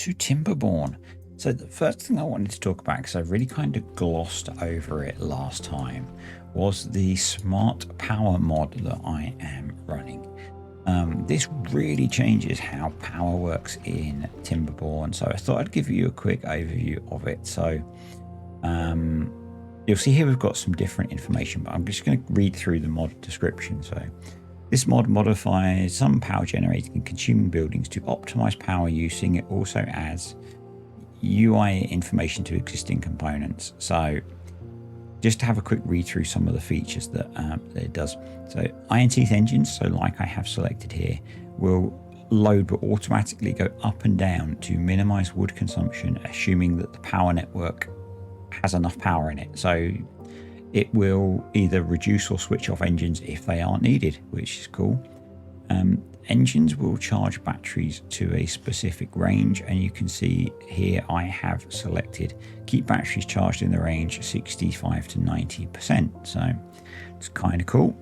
to TimberBorn. So the first thing I wanted to talk about, because I really kind of glossed over it last time, was the smart power mod that I am running. This really changes how power works in TimberBorn, so I thought I'd give you a quick overview of it. So you'll see here we've got some different information, but I'm just going to read through the mod description. So this mod modifies some power generating and consuming buildings to optimize power using. It also adds UI information to existing components. So just to have a quick read through some of the features that it does. So iron teeth engines, so like I have selected here, will load but automatically go up and down to minimize wood consumption, assuming that the power network has enough power in it. So it will either reduce or switch off engines if they aren't needed, which is cool. Engines will charge batteries to a specific range, and you can see here I have selected keep batteries charged in the range 65 to 90%. So it's kind of cool.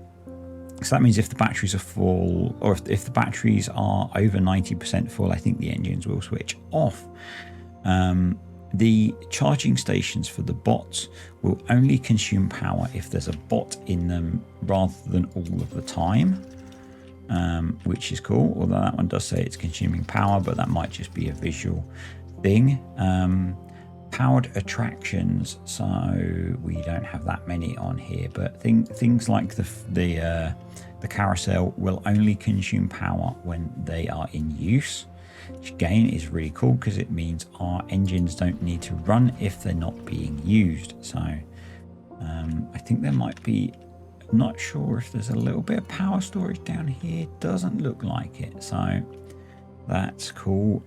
So that means if the batteries are full, or if the batteries are over 90% full, I think the engines will switch off. The charging stations for the bots will only consume power if there's a bot in them rather than all of the time, which is cool. Although that one does say it's consuming power, but that might just be a visual thing. Powered attractions, so we don't have that many on here, but things like the carousel will only consume power when they are in use, which again is really cool because it means our engines don't need to run if they're not being used. So I think there might be, I'm not sure if there's a little bit of power storage down here. Doesn't look like it, so that's cool.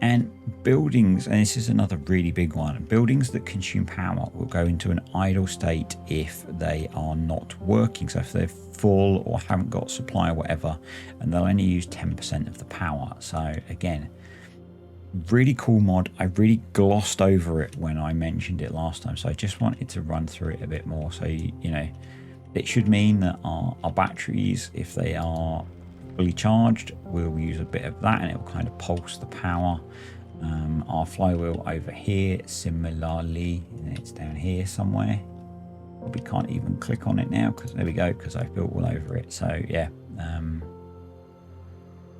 And buildings, and this is another really big one, buildings that consume power will go into an idle state if they are not working. So if they're full or haven't got supply or whatever, and they'll only use 10% of the power. So again, really cool mod. I really glossed over it when I mentioned it last time, so I just wanted to run through it a bit more. So you know, it should mean that our batteries, if they are fully charged, we'll use a bit of that and it will kind of pulse the power. Our flywheel over here, similarly, it's down here somewhere. Probably can't even click on it now because there we go, because I've built all over it. So yeah,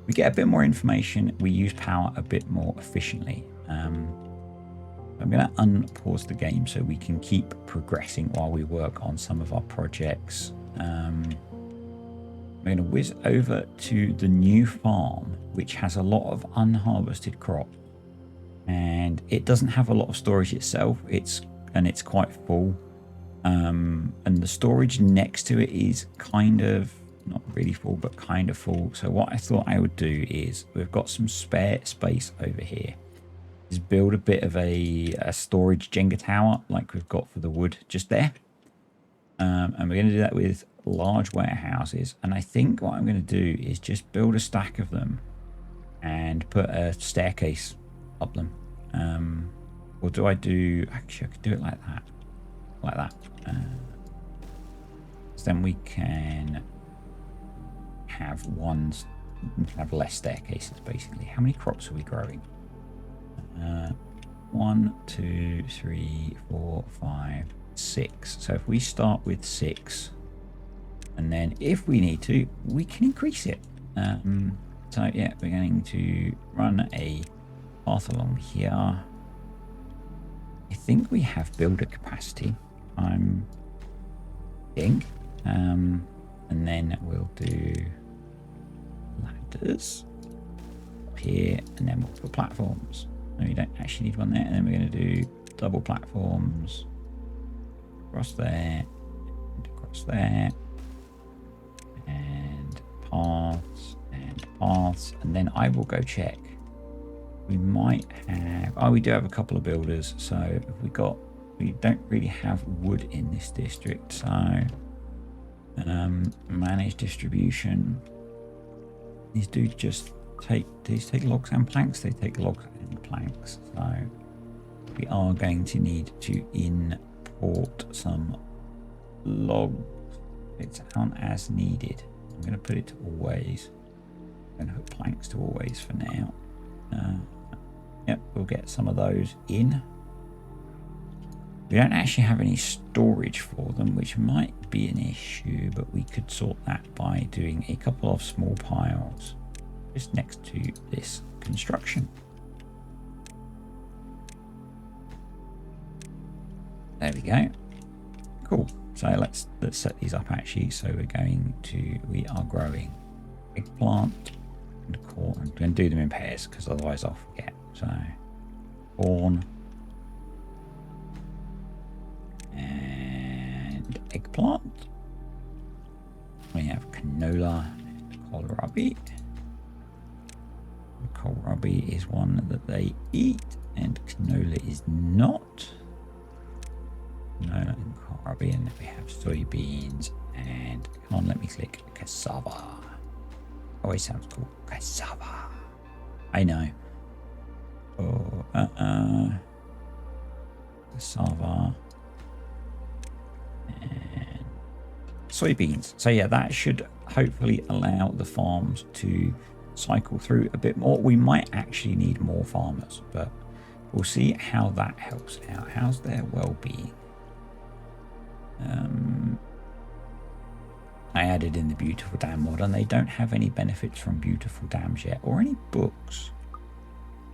we get a bit more information. We use power a bit more efficiently. I'm going to unpause the game so we can keep progressing while we work on some of our projects. I'm going to whiz over to the new farm, which has a lot of unharvested crop, and it doesn't have a lot of storage itself. It's quite full, and the storage next to it is kind of not really full, but kind of full. So what I thought I would do is, we've got some spare space over here, is build a bit of a storage Jenga tower like we've got for the wood just there. And we're going to do that with large warehouses. And I think what I'm going to do is just build a stack of them and put a staircase up them. Or do I do, actually I could do it like that. Like that. So then we can have less staircases basically. How many crops are we growing? 1, 2, 3, 4, 5, 6. So if we start with 6, and then if we need to, we can increase it. So yeah, we're going to run a path along here. I think we have builder capacity, I'm thinking. And then we'll do ladders up here, and then we'll put platforms. No, you don't actually need one there. And then we're going to do double platforms across there, and across there, and paths, and then I will go check. We might have, oh, we do have a couple of builders. So if we don't really have wood in this district. So manage distribution. These dudes just take logs and planks. They take logs and planks. So we are going to need to import some logs. It's on as needed. I'm going to put it to always. I'm going to put planks to always for now. Yep, we'll get some of those in. We don't actually have any storage for them, which might be an issue, but we could sort that by doing a couple of small piles just next to this construction. There we go. Cool. So let's set these up actually. So we are growing eggplant and corn. I'm going to do them in pairs because otherwise I'll forget. So corn and eggplant. We have canola and kohlrabi. Kohlrabi is one that they eat and canola is not. Canola and kohlrabi, and then we have soybeans and, come on, let me click cassava. Always sounds cool. Cassava. I know. Oh, cassava and soybeans. So yeah, that should hopefully allow the farms to cycle through a bit more. We might actually need more farmers, but we'll see how that helps out. How's their well-being? I added in the beautiful dam mod, and they don't have any benefits from beautiful dams yet, or any books.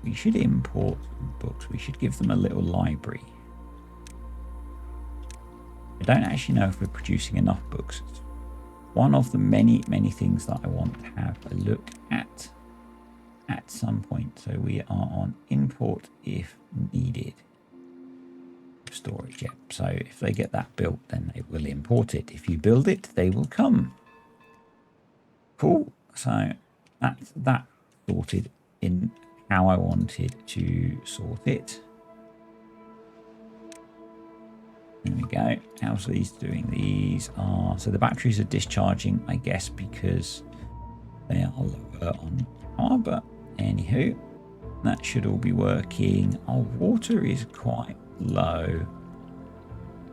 We should import books. We should give them a little library. I don't actually know if we're producing enough books. It's one of the many things that I want to have a look at some point. So we are on import if needed. Storage, yeah. So if they get that built, then they will import it. If you build it, they will come. Cool. So that's that sorted in how I wanted to sort it. There we go. How's these doing? These are, so the batteries are discharging, I guess, because they are lower on power, but anywho, that should all be working. Our water is quite low.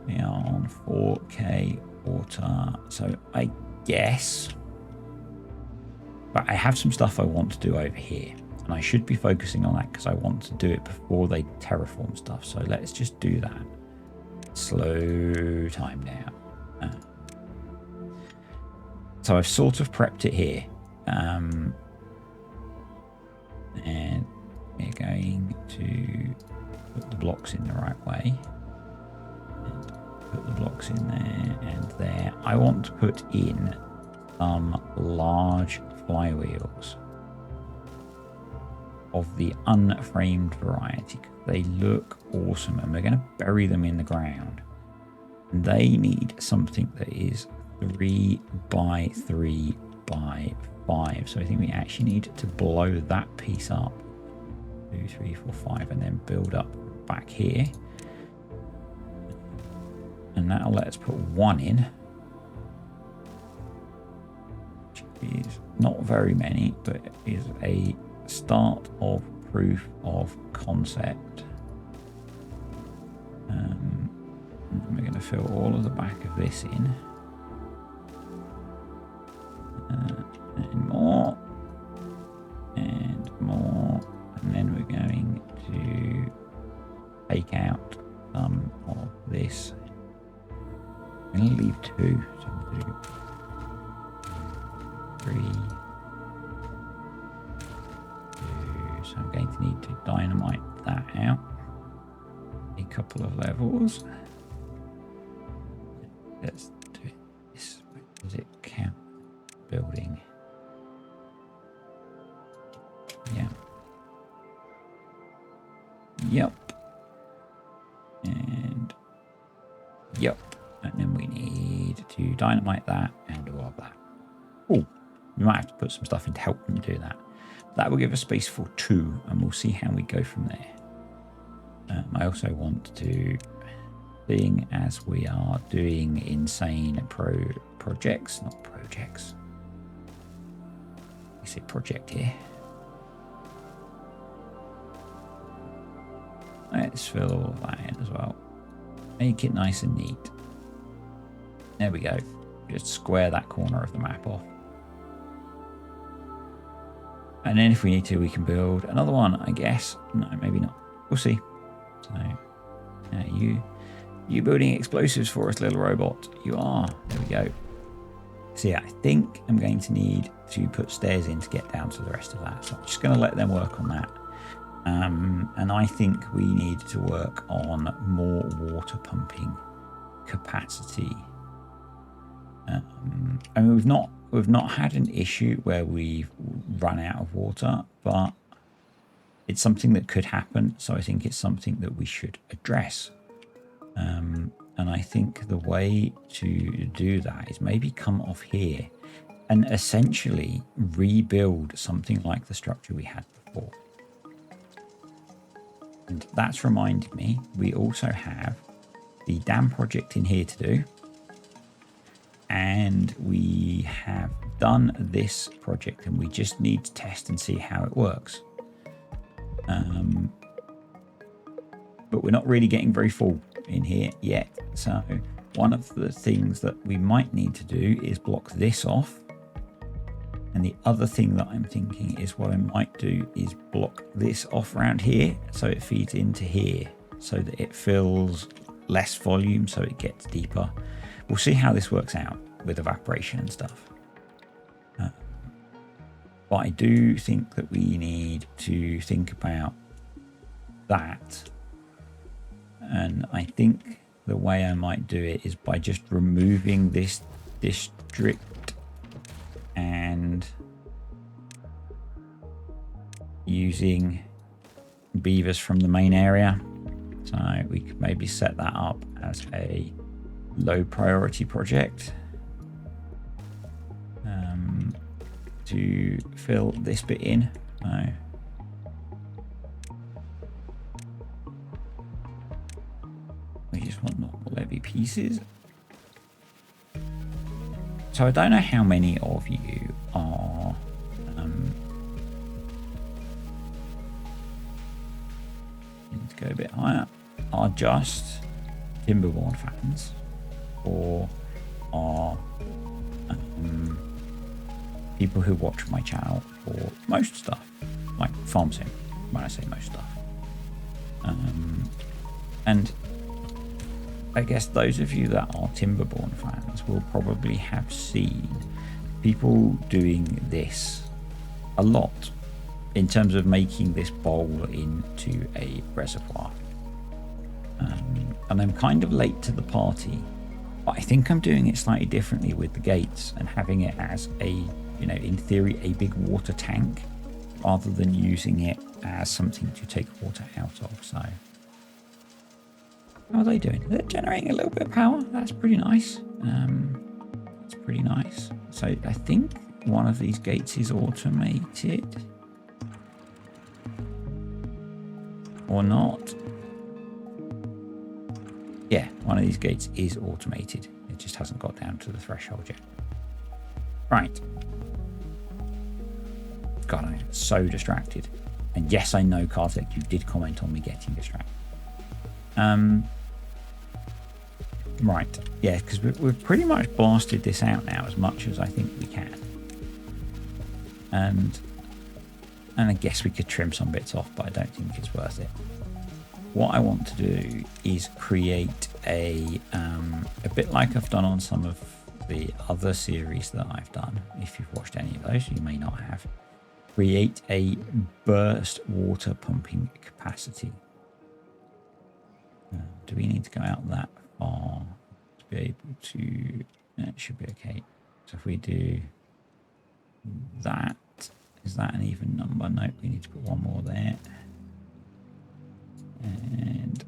We are on 4K water, so I guess, but I have some stuff I want to do over here, and I should be focusing on that because I want to do it before they terraform stuff. So let's just do that. Slow time now. So I've sort of prepped it here, and we're going to put the blocks in the right way, and put the blocks in there and there. I want to put in some large flywheels of the unframed variety. They look awesome, and we're going to bury them in the ground. And they need something that is 3 by 3 by 5. So I think we actually need to blow that piece up. 2, 3, 4, 5, and then build up back here. And that'll let us put 1 in. Which is not very many, but it is a start of proof of concept. And we're going to fill all of the back of this in. And more. And more. And then we're going to take out some of this. I'm going to leave 2. So we'll do 3. 2. So I'm going to need to dynamite that out. A couple of levels. Let's do it this way. Does it count building? Yeah. Yep. And yep. And then we need to dynamite that and all of that. Oh, we might have to put some stuff in to help them do that. That will give us space for 2, and we'll see how we go from there. I also want to, being as we are doing insane projects, not projects. You say project here. Let's fill all of that in as well. Make it nice and neat. There we go. Just square that corner of the map off. And then if we need to, we can build another one, I guess. No, maybe not. We'll see. So, you building explosives for us, little robot. You are. There we go. So yeah, I think I'm going to need to put stairs in to get down to the rest of that. So I'm just going to let them work on that. And I think we need to work on more water pumping capacity. I mean, we've not had an issue where we've run out of water, but it's something that could happen. So I think it's something that we should address. And I think the way to do that is maybe come off here and essentially rebuild something like the structure we had before. And that's reminded me, we also have the dam project in here to do. And we have done this project and we just need to test and see how it works. But we're not really getting very full in here yet. So one of the things that we might need to do is block this off. And the other thing that I'm thinking is what I might do is block this off around here so it feeds into here so that it fills less volume so it gets deeper. We'll see how this works out with evaporation and stuff. But I do think that we need to think about that. And I think the way I might do it is by just removing this district and using beavers from the main area. So we could maybe set that up as a low priority project to fill this bit in. So we just want normal levy pieces. So I don't know how many of you are need to go a bit higher, are just TimberBorn fans or are people who watch my channel for most stuff, like farm sim, when I say most stuff. And I guess those of you that are TimberBorn fans will probably have seen people doing this a lot in terms of making this bowl into a reservoir. And I'm kind of late to the party, but I think I'm doing it slightly differently with the gates and having it as a, you know, in theory, a big water tank rather than using it as something to take water out of. So how are they doing? They're generating a little bit of power. That's pretty nice. It's pretty nice. So I think one of these gates is automated. Or not. Yeah, one of these gates is automated. It just hasn't got down to the threshold yet. Right. God, I'm so distracted. And yes, I know, Karthik, you did comment on me getting distracted. Right, yeah, because we've pretty much blasted this out now as much as I think we can. And I guess we could trim some bits off, but I don't think it's worth it. What I want to do is create a bit like I've done on some of the other series that I've done. If you've watched any of those, you may not have. Create a burst water pumping capacity. Do we need to go out that far to be able to? It should be okay. So if we do that, is that an even number? No, we need to put one more there. And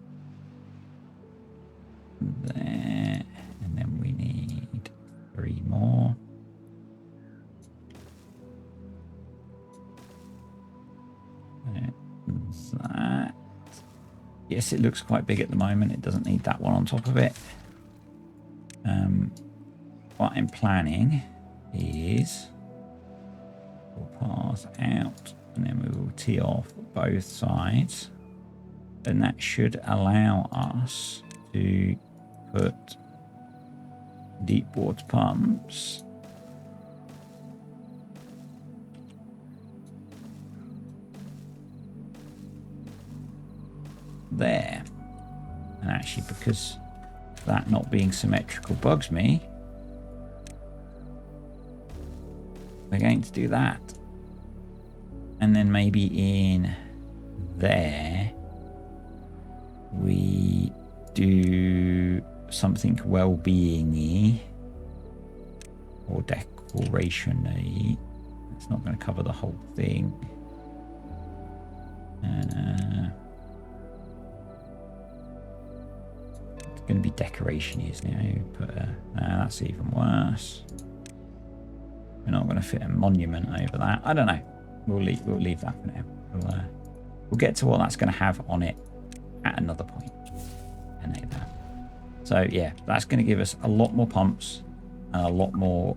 there, and then we need 3 more. There's that. Yes, it looks quite big at the moment. It doesn't need that one on top of it. What I'm planning is we'll pass out and then we will tee off both sides. And that should allow us to put deep water pumps there. And actually, because that not being symmetrical bugs me, we're going to do that. And then maybe in there, we do something well-being-y or decoration-y. It's not going to cover the whole thing. And it's going to be decoration-y, isn't it? But that's even worse. We're not going to fit a monument over that. I don't know. We'll leave that for now. We'll get to what that's going to have on it at another point. And that. So yeah, that's going to give us a lot more pumps and a lot more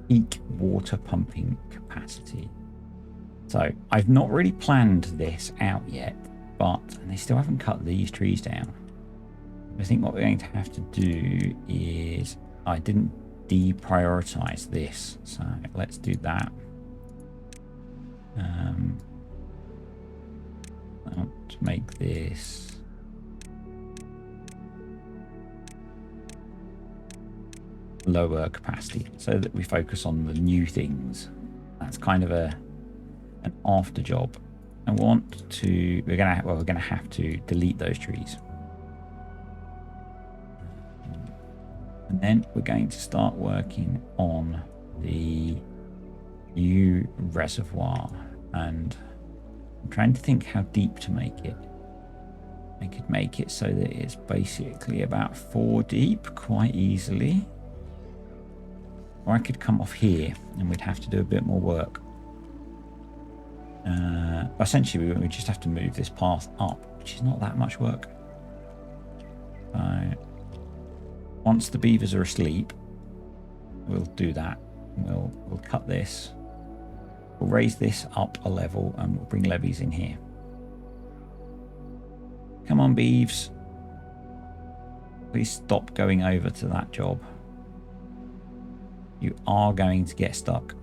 peak water pumping capacity. So I've not really planned this out yet, and they still haven't cut these trees down. I think what we're going to have to do is, I didn't deprioritize this, so let's do that. I want to make this lower capacity so that we focus on the new things. That's kind of an after job. I want to, we're gonna have to delete those trees. And then we're going to start working on the new reservoir, and I'm trying to think how deep to make it. I could make it so that it's basically about 4 deep quite easily. Or I could come off here and we'd have to do a bit more work. Essentially, we just have to move this path up, which is not that much work. So once the beavers are asleep, we'll do that. We'll cut this. We'll raise this up a level and we'll bring levees in here. Come on, beeves. Please stop going over to that job. You are going to get stuck.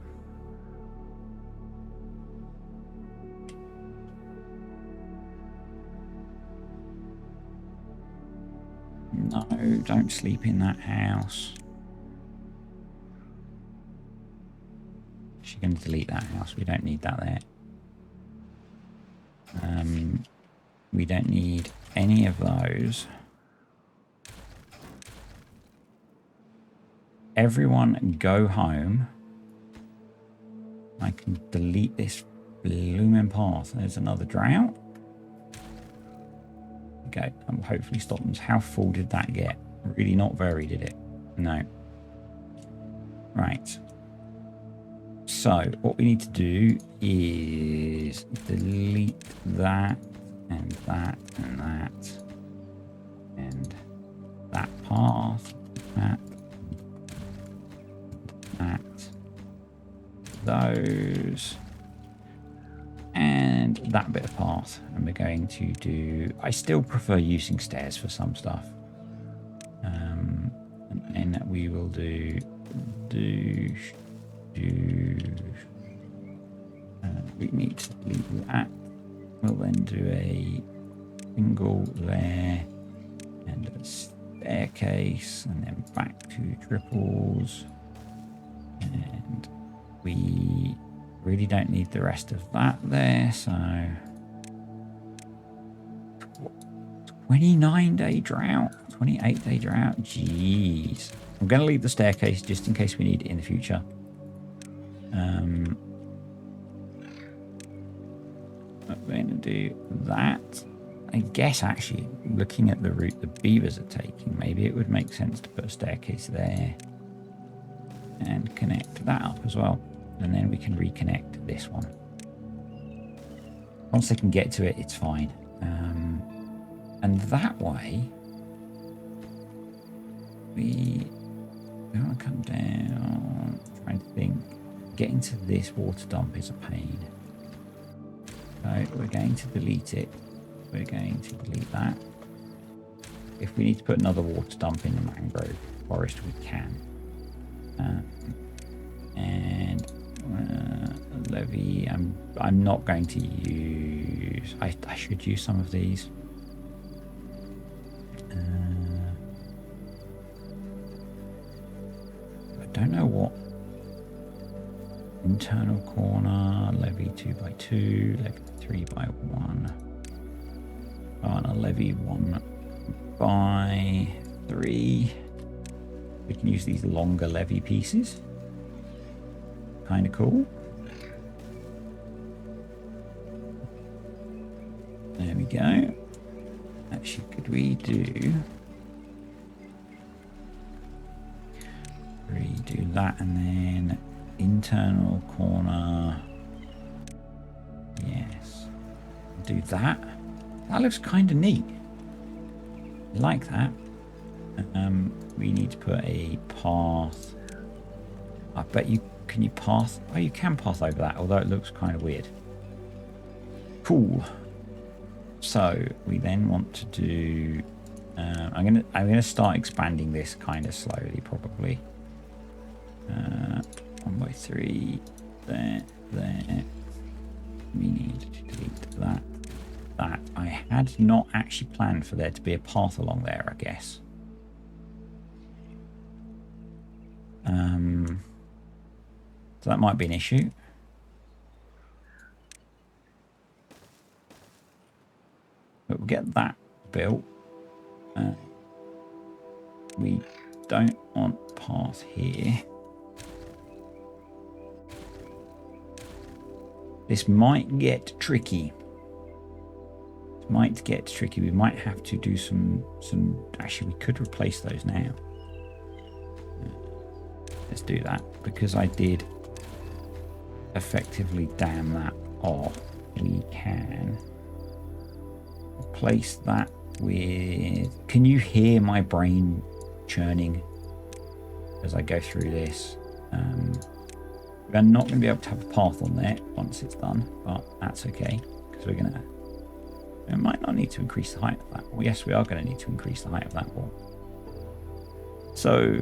No, don't sleep in that house. She's going to delete that house. We don't need that there. We don't need any of those. Everyone go home. I can delete this blooming path. There's another drought. Okay, hopefully stop them. How full did that get? Really not very, did it? No. Right. So what we need to do is delete that and that and that and that path, that, those, and that bit of path. And we're going to do, I still prefer using stairs for some stuff. And then we will do we need to delete that. We'll then do a single there and a staircase, and then back to triples. And we really don't need the rest of that there, so 29-day drought, 28-day drought. Jeez. I'm going to leave the staircase just in case we need it in the future. We're going to do that. I guess actually, looking at the route the beavers are taking, maybe it would make sense to put a staircase there and connect that up as well. And then we can reconnect this one. Once they can get to it, it's fine. And that way, we want to come down, trying to think. Getting to this water dump is a pain. So we're going to delete it. We're going to delete that. If we need to put another water dump in the mangrove forest, we can. And levy, I'm not going to use, I should use some of these. internal corner, levy 2x2, levy 3x1. On a levy 1x3. We can use these longer levy pieces. Kind of cool. There we go. Actually, could we redo that and then internal corner? Yes. Do that. That looks kind of neat. I like that. We need to put a path. I bet you can you path. Oh, you can path over that, although it looks kind of weird. Cool. So we then want to do. I'm gonna start expanding this kind of slowly, probably. 1x3. There. We need to delete that. That I had not actually planned for there to be a path along there, I guess. So that might be an issue. But we'll get that built. We don't want path here. This might get tricky. We might have to do some. Actually, we could replace those now. Let's do that because I did effectively dam that off. We can replace that with. Can you hear my brain churning as I go through this? We're not going to be able to have a path on there once it's done, but that's okay because we're going to. We might not need to increase the height of that wall. Yes, we are going to need to increase the height of that wall. So,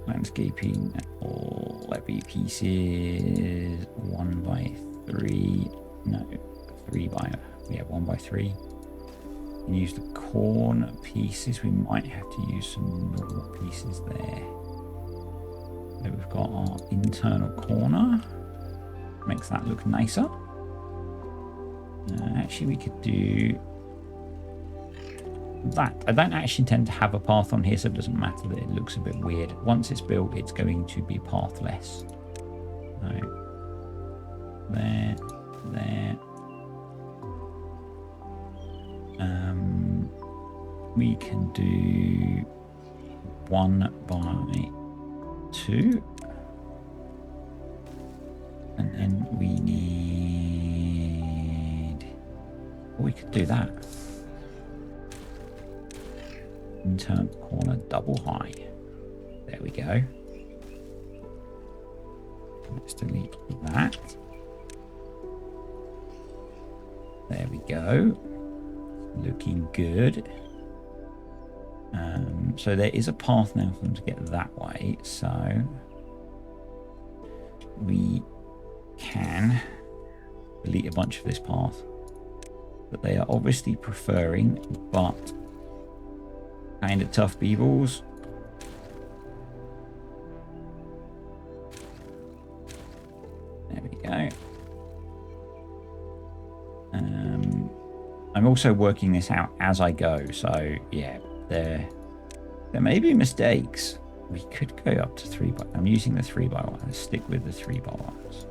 landscaping or levy pieces 1x3. No, 1x3. And use the corner pieces. We might have to use some normal pieces there. So we've got our internal corner. Makes that look nicer. Actually, we could do that. I don't actually intend to have a path on here, so it doesn't matter that it looks a bit weird. Once it's built, it's going to be pathless. So, there. We can do 1x2. And then we need... We could do that. Internal corner double high. There we go. Let's delete that. There we go. Looking good. So there is a path now for them to get that way. So we can delete a bunch of this path that they are obviously preferring, but kind of tough beavers. There we go. I'm also working this out as I go, so yeah, there may be mistakes. We could go up to 3x. I'm using the 3x1. Let's stick with the 3x1s.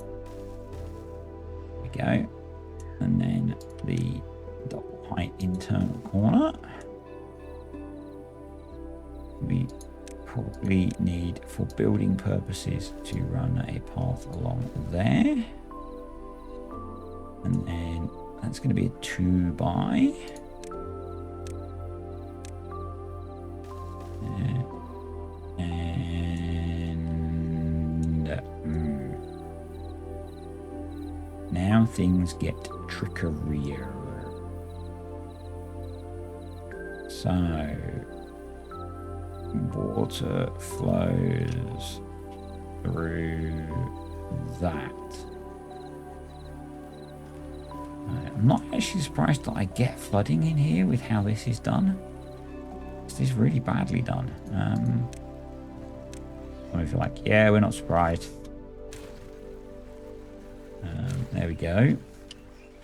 There we go. And then the double height internal corner. We probably need, for building purposes, to run a path along there. And then that's going to be a 2x. Now things get trickerier. So water flows through that. I'm not actually surprised that I get flooding in here with how this is done. This is really badly done. I feel like, yeah, we're not surprised. There we go.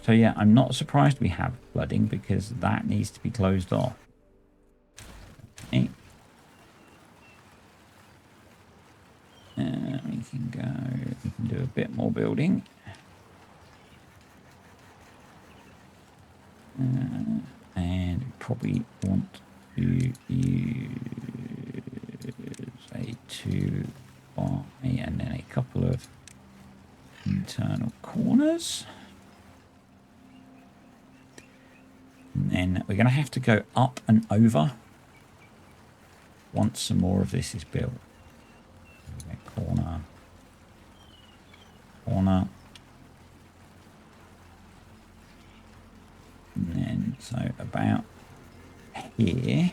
So yeah, I'm not surprised we have flooding because that needs to be closed off. Okay. We can do a bit more building. And we probably want to use a 2 by and then a couple of internal corners. And then we're going to have to go up and over once some more of this is built. Corner, corner. And then, so about here,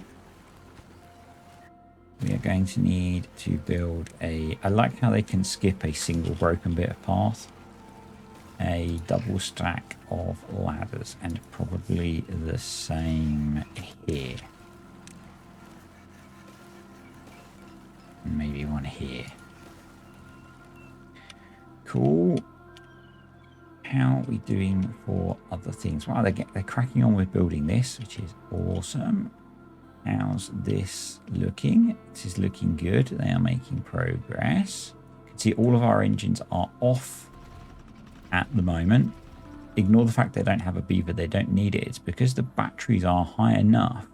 we are going to need to build a, I like how they can skip a single broken bit of path, a double stack of ladders, and probably the same here. Maybe one here. Cool. How are we doing for other things? Wow, they're cracking on with building this, which is awesome. How's this looking? This is looking good. They are making progress. You can see all of our engines are off at the moment. Ignore the fact they don't have a beaver. They don't need it. It's because the batteries are high enough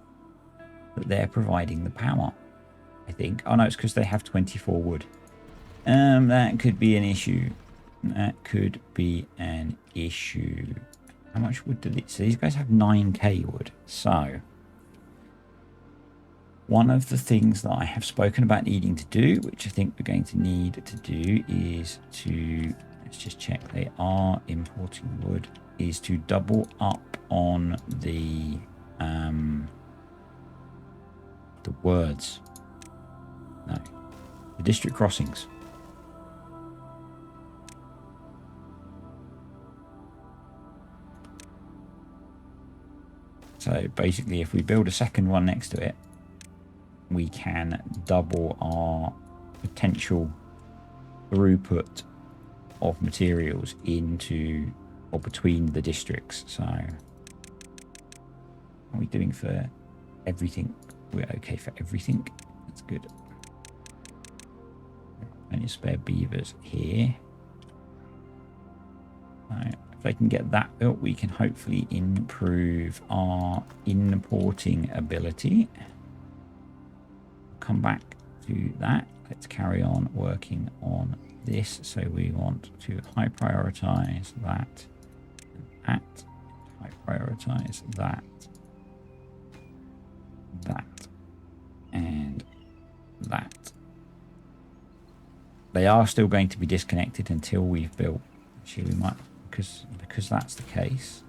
that they're providing the power, I think. Oh no, it's because they have 24 wood. That could be an issue. That could be an issue. How much wood do these? So these guys have 9k wood. So one of the things that I have spoken about needing to do, which I think we're going to need to do, is to, let's just check they are importing wood, is to double up on the words. No, the district crossings. So basically, if we build a second one next to it, we can double our potential throughput of materials into or between the districts. So are we doing for everything? We're okay for everything. That's good. Plenty of spare beavers here. Right. If they can get that built, we can hopefully improve our importing ability. Come back to that. Let's carry on working on this. So we want to high prioritize that and that. High prioritize that. That. And that. They are still going to be disconnected until we've built. Actually, we might, because that's the case,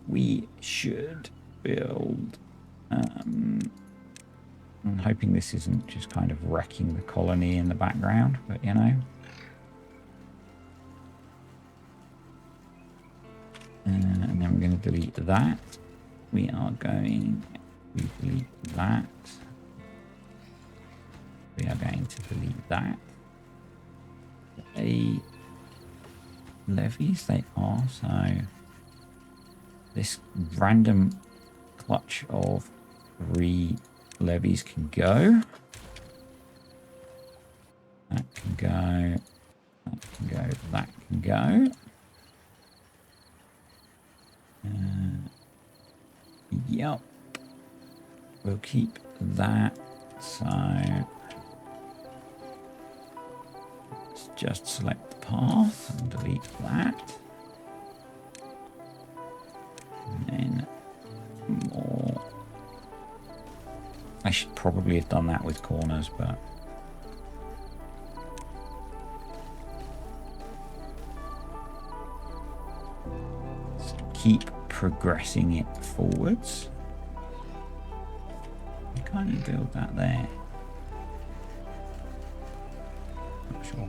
we should build. I'm hoping this isn't just kind of wrecking the colony in the background, but you know. And then we're going to delete that. We are going to delete that. We are going to delete that. Levies they are, so this random clutch of 3 levies can go. That can go. That can go. That can go. Yep. We'll keep that. So let's just select the path and delete that. And then more. I should probably have done that with corners, but let's keep progressing it forwards. Why can't you build that there? Not sure.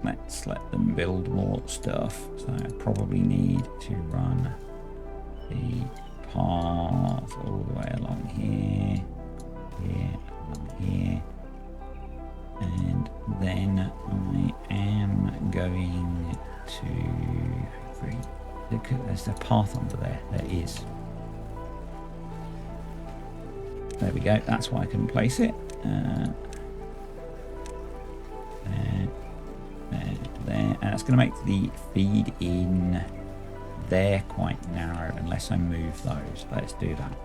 Let's let them build more stuff. So I probably need to run the path all the way along here, here, along here, and then I am going to... There's a path under there. There is. There we go. That's why I couldn't place it. There. And that's going to make the feed in there quite narrow unless I move those. Let's do that.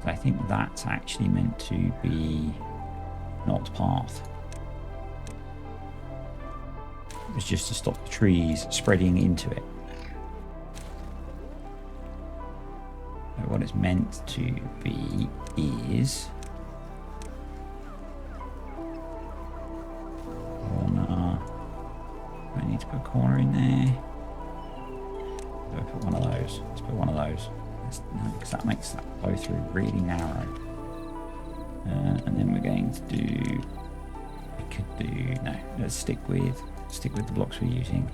I think that's actually meant to be not path. It was just to stop the trees spreading into it. So what it's meant to be is corner. I need to put a corner in there. Do I put one of those? Let's put one of those. No, because that makes that flow through really narrow. And then we're going to do. We could do no. Let's stick with the blocks we're using.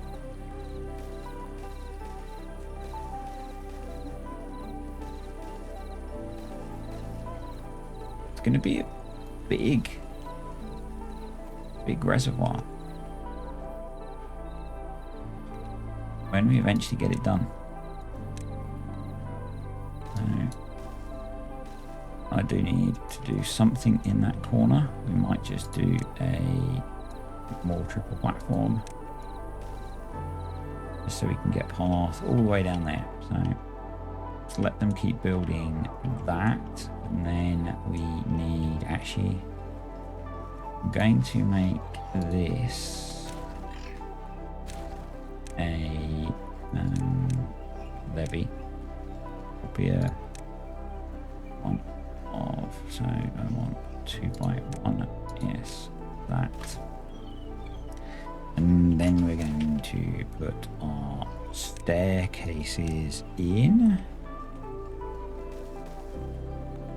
It's going to be a big reservoir when we eventually get it done. I do need to do something in that corner. We might just do a more triple platform just so we can get path all the way down there. So let's let them keep building that, and then we need actually. I'm going to make this a levee. Will be a one of, so I want 2 by 1, yes, that. And then we're going to put our staircases in.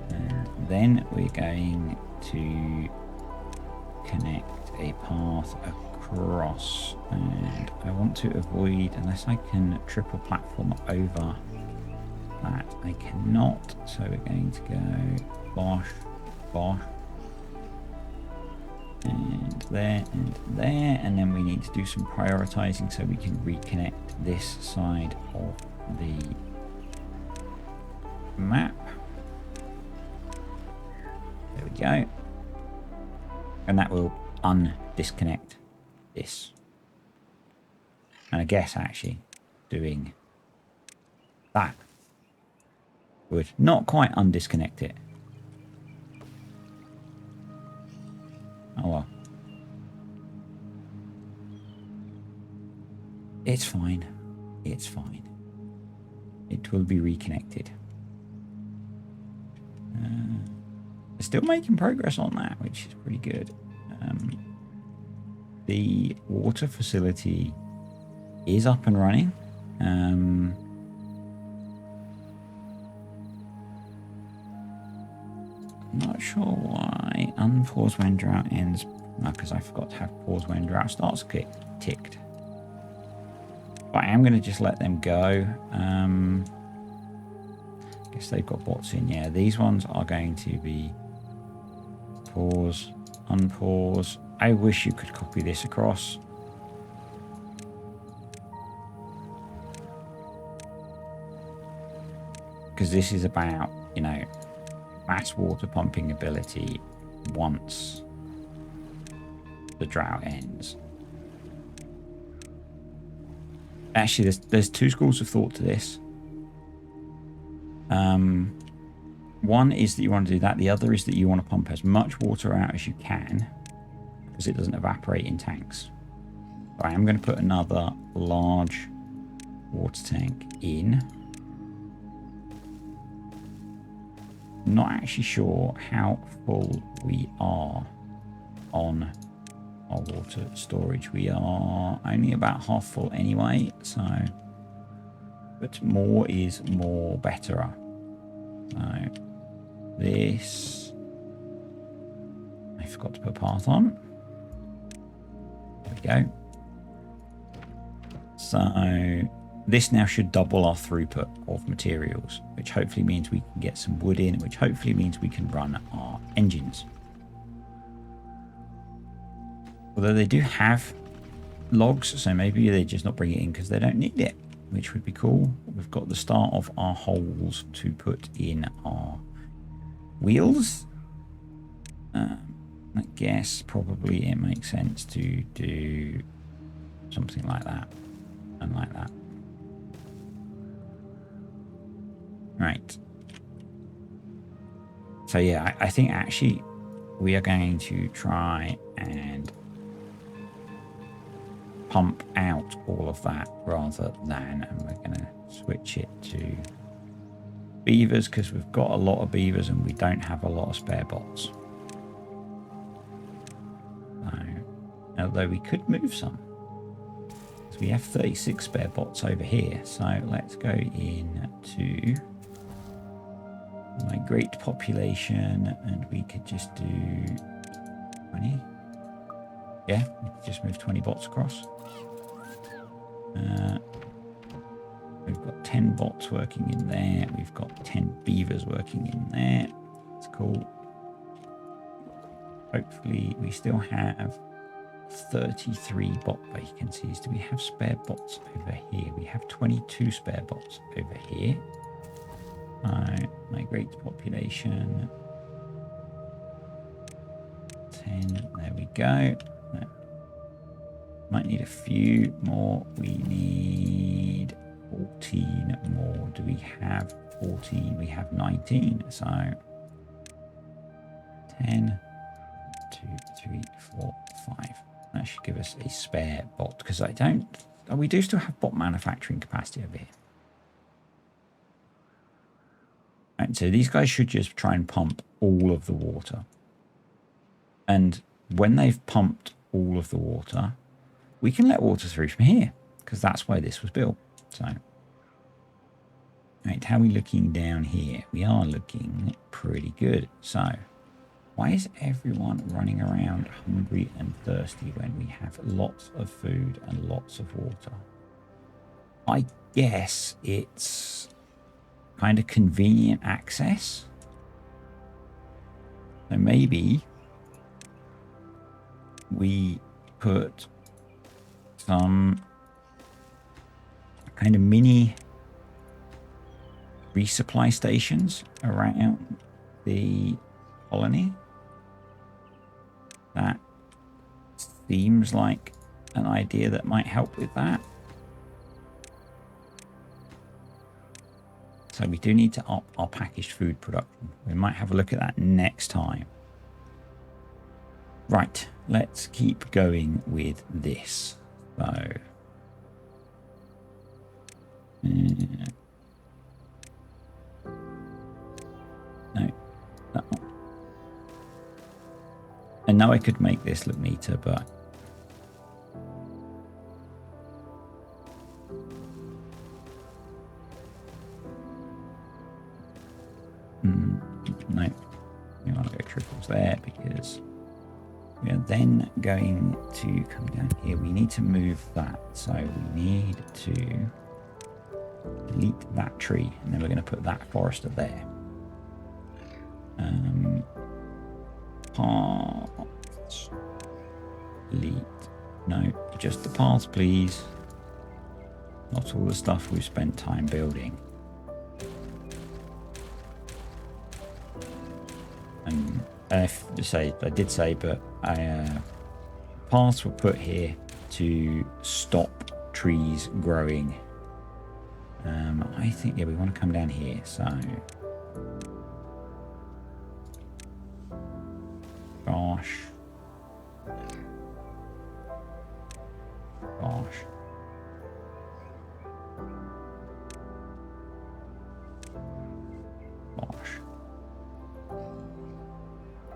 And then we're going to connect a path across. And I want to avoid, unless I can triple platform over that, I cannot. So we're going to go bosh, bosh. And there, and then we need to do some prioritizing so we can reconnect this side of the map. There we go. And that will undisconnect this. And I guess actually doing that would not quite undisconnect it. Oh well. It's fine. It's fine. It will be reconnected. Still making progress on that, which is pretty good. The water facility is up and running. Not sure why. Unpause when drought ends. No, because I forgot to have pause when drought starts ticked. But I am going to just let them go. Guess they've got bots in. Yeah, these ones are going to be pause, unpause. I wish you could copy this across. Because this is about, you know, mass water pumping ability once the drought ends. Actually, there's two schools of thought to this. One is that you want to do that. The other is that you want to pump as much water out as you can because it doesn't evaporate in tanks. So I am going to put another large water tank in. Not actually sure how full we are on our water storage. We are only about half full anyway, so but more is more better. So this, I forgot to put path on. There we go. So this now should double our throughput of materials, which hopefully means we can get some wood in, which hopefully means we can run our engines. Although they do have logs, so maybe they just not bring it in because they don't need it, which would be cool. We've got the start of our holes to put in our wheels. I guess probably it makes sense to do something like that and like that. Right. So yeah, I think actually we are going to try and pump out all of that rather than, and we're going to switch it to beavers because we've got a lot of beavers and we don't have a lot of spare bots. So, although we could move some. So we have 36 spare bots over here. So let's go into migrate population and we could just do 20. Yeah, we could just move 20 bots across. We've got 10 bots working in there. We've got 10 beavers working in there. That's cool. Hopefully we still have 33 bot vacancies. Do we have spare bots over here? We have 22 spare bots over here. Migrate population. 10. There we go. Might need a few more. We need 14 more. Do we have 14? We have 19. So 10, 2, 3, 4, 5. That should give us a spare bot because I don't. We do still have bot manufacturing capacity over here. Right, so these guys should just try and pump all of the water. And when they've pumped all of the water, we can let water through from here because that's why this was built. So, right, how are we looking down here? We are looking pretty good. So, why is everyone running around hungry and thirsty when we have lots of food and lots of water? I guess it's kind of convenient access. So maybe we put some kind of mini resupply stations around the colony. That seems like an idea that might help with that. So we do need to up our packaged food production. We might have a look at that next time. Right, let's keep going with this. So, no, that one. I know I could make this look neater, but no, we want to go triples there because we are then going to come down here. We need to move that. So we need to delete that tree and then we're going to put that forester there. Paths. Delete. No, just the paths, please. Not all the stuff we've spent time building. I did say, but paths were put here to stop trees growing. I think, yeah, we want to come down here. So, gosh,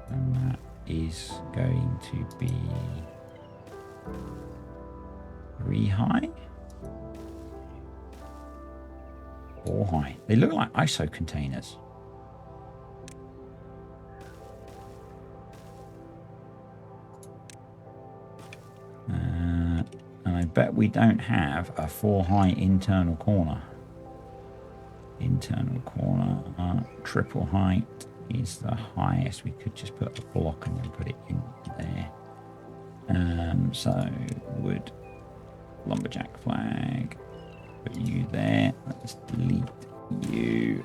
and that is going to be 3 high. 4 high. They look like ISO containers. And I bet we don't have a 4 high internal corner. Internal corner, triple height is the highest. We could just put a block and then put it in there. So wood, lumberjack flag, put you there. Let's delete you.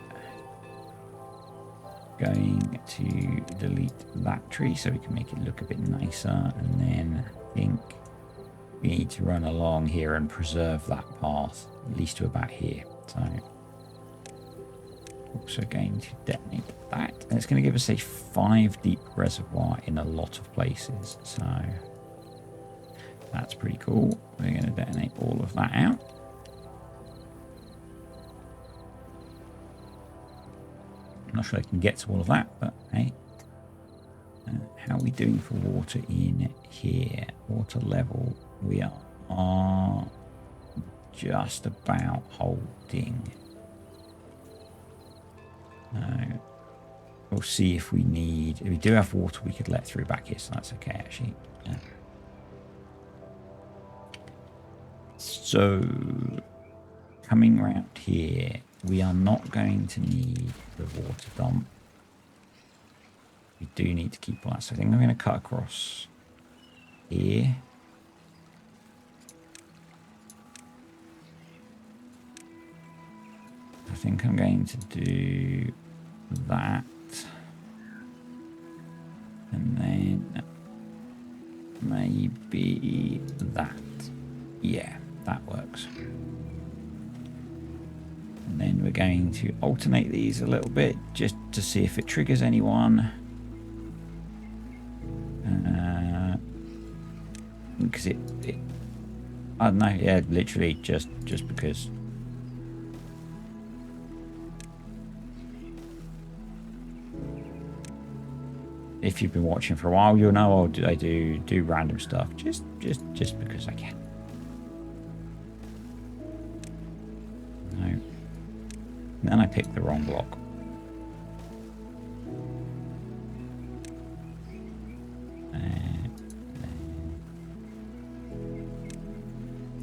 Going to delete that tree so we can make it look a bit nicer, and then I think we need to run along here and preserve that path at least to about here. So also going to detonate that, and it's going to give us a 5 deep reservoir in a lot of places, so that's pretty cool. We're going to detonate all of that out. I'm not sure I can get to all of that, but hey. How are we doing for water in here? Water level, we are just about holding. We'll see if we need... If we do have water we could let through back here, so that's okay actually. Yeah. So, coming around here, we are not going to need the water dump. We do need to keep all that. So I think I'm going to cut across here. I think I'm going to do that. And then maybe that. Yeah, that works. And then we're going to alternate these a little bit just to see if it triggers anyone. Because it I don't know, yeah, literally just because. If you've been watching for a while, you'll know I do random stuff just because I can. No. And then I picked the wrong block.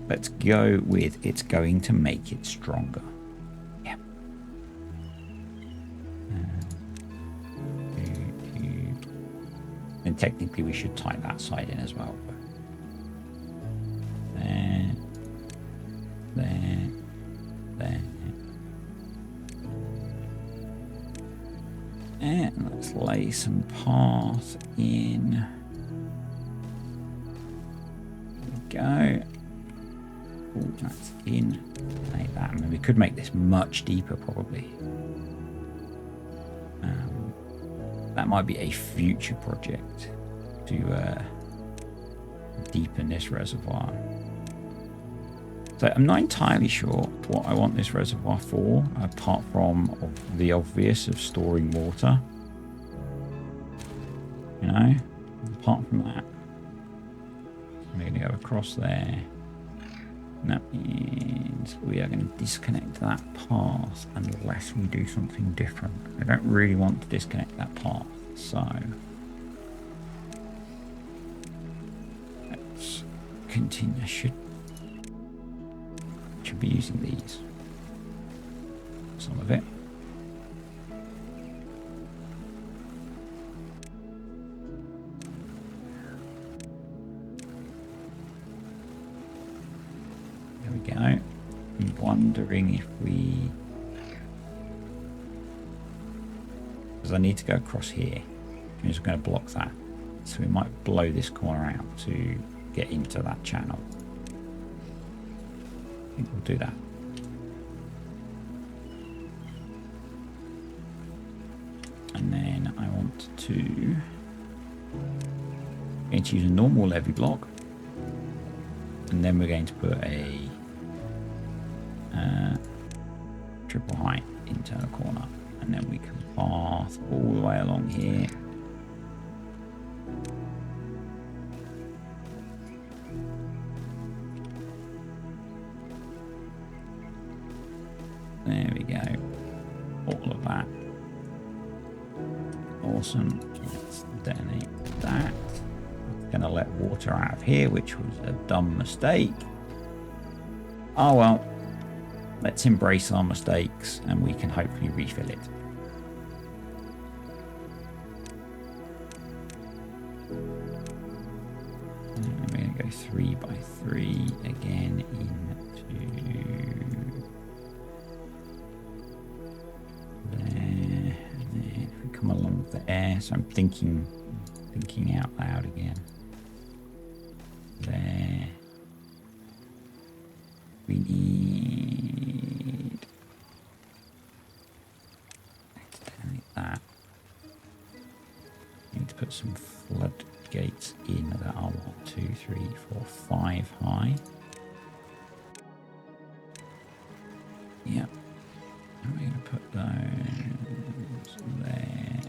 Let's go with it's going to make it stronger. Yeah. And technically we should tie that side in as well. There. And let's lay some path in. There we go. Ooh, that's in. Like that. I mean, we could make this much deeper, probably. That might be a future project to deepen this reservoir. So I'm not entirely sure what I want this reservoir for, apart from the obvious of storing water. You know, apart from that, we're going to go across there. And that means we are going to disconnect that path unless we do something different. I don't really want to disconnect that path, so let's continue. I should be using these. Some of it. Go. I'm wondering if we, because I need to go across here. I'm just going to block that, so we might blow this corner out to get into that channel. I think we'll do that. And then I want to use a normal levee block, and then we're going to put a triple height internal corner, and then we can path all the way along here. There we go. All of that. Awesome. Let's detonate that. I'm gonna let water out of here, which was a dumb mistake. Oh well, let's embrace our mistakes and we can hopefully refill it. And we're going to go 3 by 3 again into there. And then if we come along there, so I'm thinking out loud again. There. We need that. We need to put some floodgates in that are 1, 2, 3, 4, 5 high. Yep. And we're going to put those there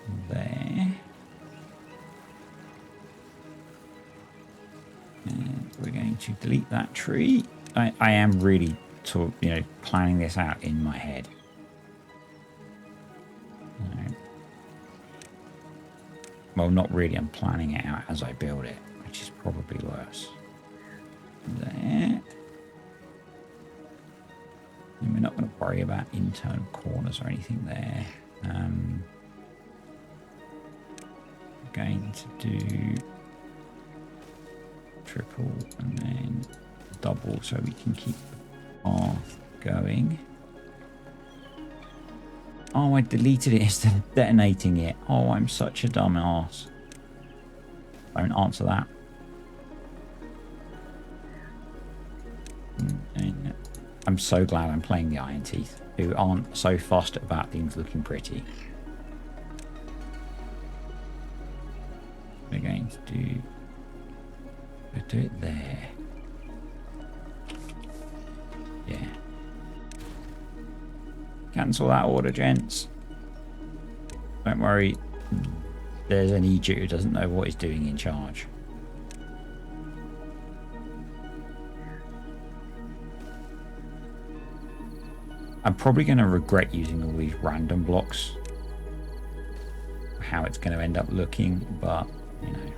and there. And we're going to delete that tree. I am really planning this out in my head. Well, not really. I'm planning it out as I build it, which is probably worse. There. And we're not going to worry about internal corners or anything there. We're going to do triple and then double so we can keep the path going. Oh, I deleted it instead of detonating it. Oh, I'm such a dumb ass. Don't answer that. And I'm so glad I'm playing the Iron Teeth, who aren't so fussed about things looking pretty. We're going to do it there. Yeah. Cancel that order, gents. Don't worry. There's an Egypt who doesn't know what he's doing in charge. I'm probably going to regret using all these random blocks. How it's going to end up looking, but, you know.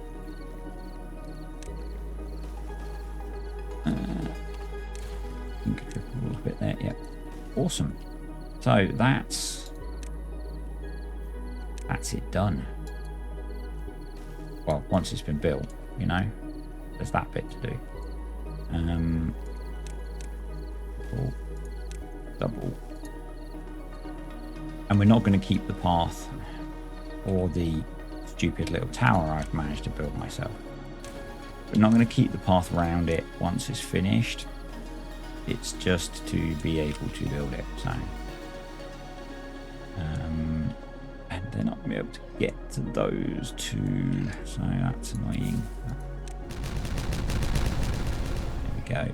Triple a little bit there. Yep. Awesome. So that's it done. Well, once it's been built, you know, there's that bit to do. Double. And we're not going to keep the path or the stupid little tower I've managed to build myself. We're not going to keep the path around it once it's finished. It's just to be able to build it. So, and they're not going to be able to get to those two. So that's annoying. There we go.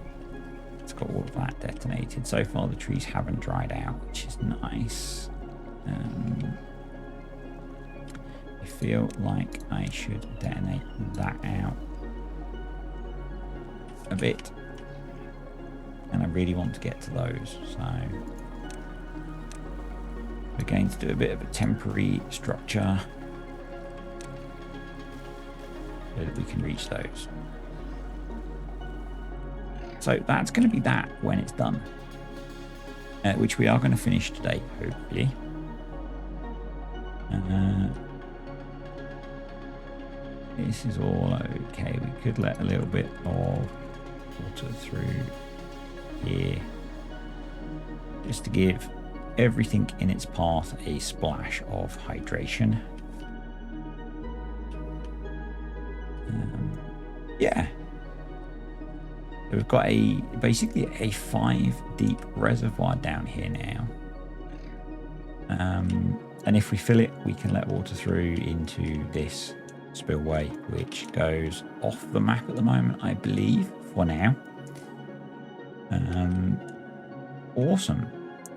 It's got all of that detonated. So far, the trees haven't dried out, which is nice. I feel like I should detonate that out a bit. And I really want to get to those, so we're going to do a bit of a temporary structure so that we can reach those. So that's going to be that when it's done, which we are going to finish today, hopefully. This is all okay. We could let a little bit of water through here just to give everything in its path a splash of hydration. Yeah, so we've got basically a 5 deep reservoir down here now, and if we fill it, we can let water through into this spillway, which goes off the map at the moment, I believe, for now. Awesome.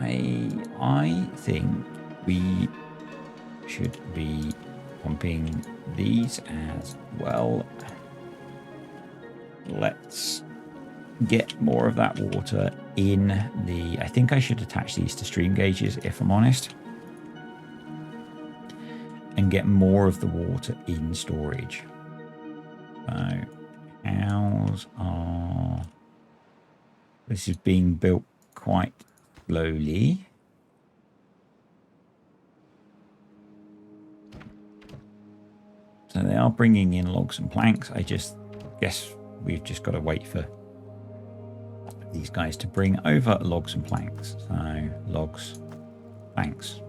I think we should be pumping these as well. Let's get more of that water in the... I think I should attach these to stream gauges, if I'm honest, and get more of the water in storage. So, how's our... This is being built quite slowly. So they are bringing in logs and planks. I just guess we've just got to wait for these guys to bring over logs and planks. So logs, planks.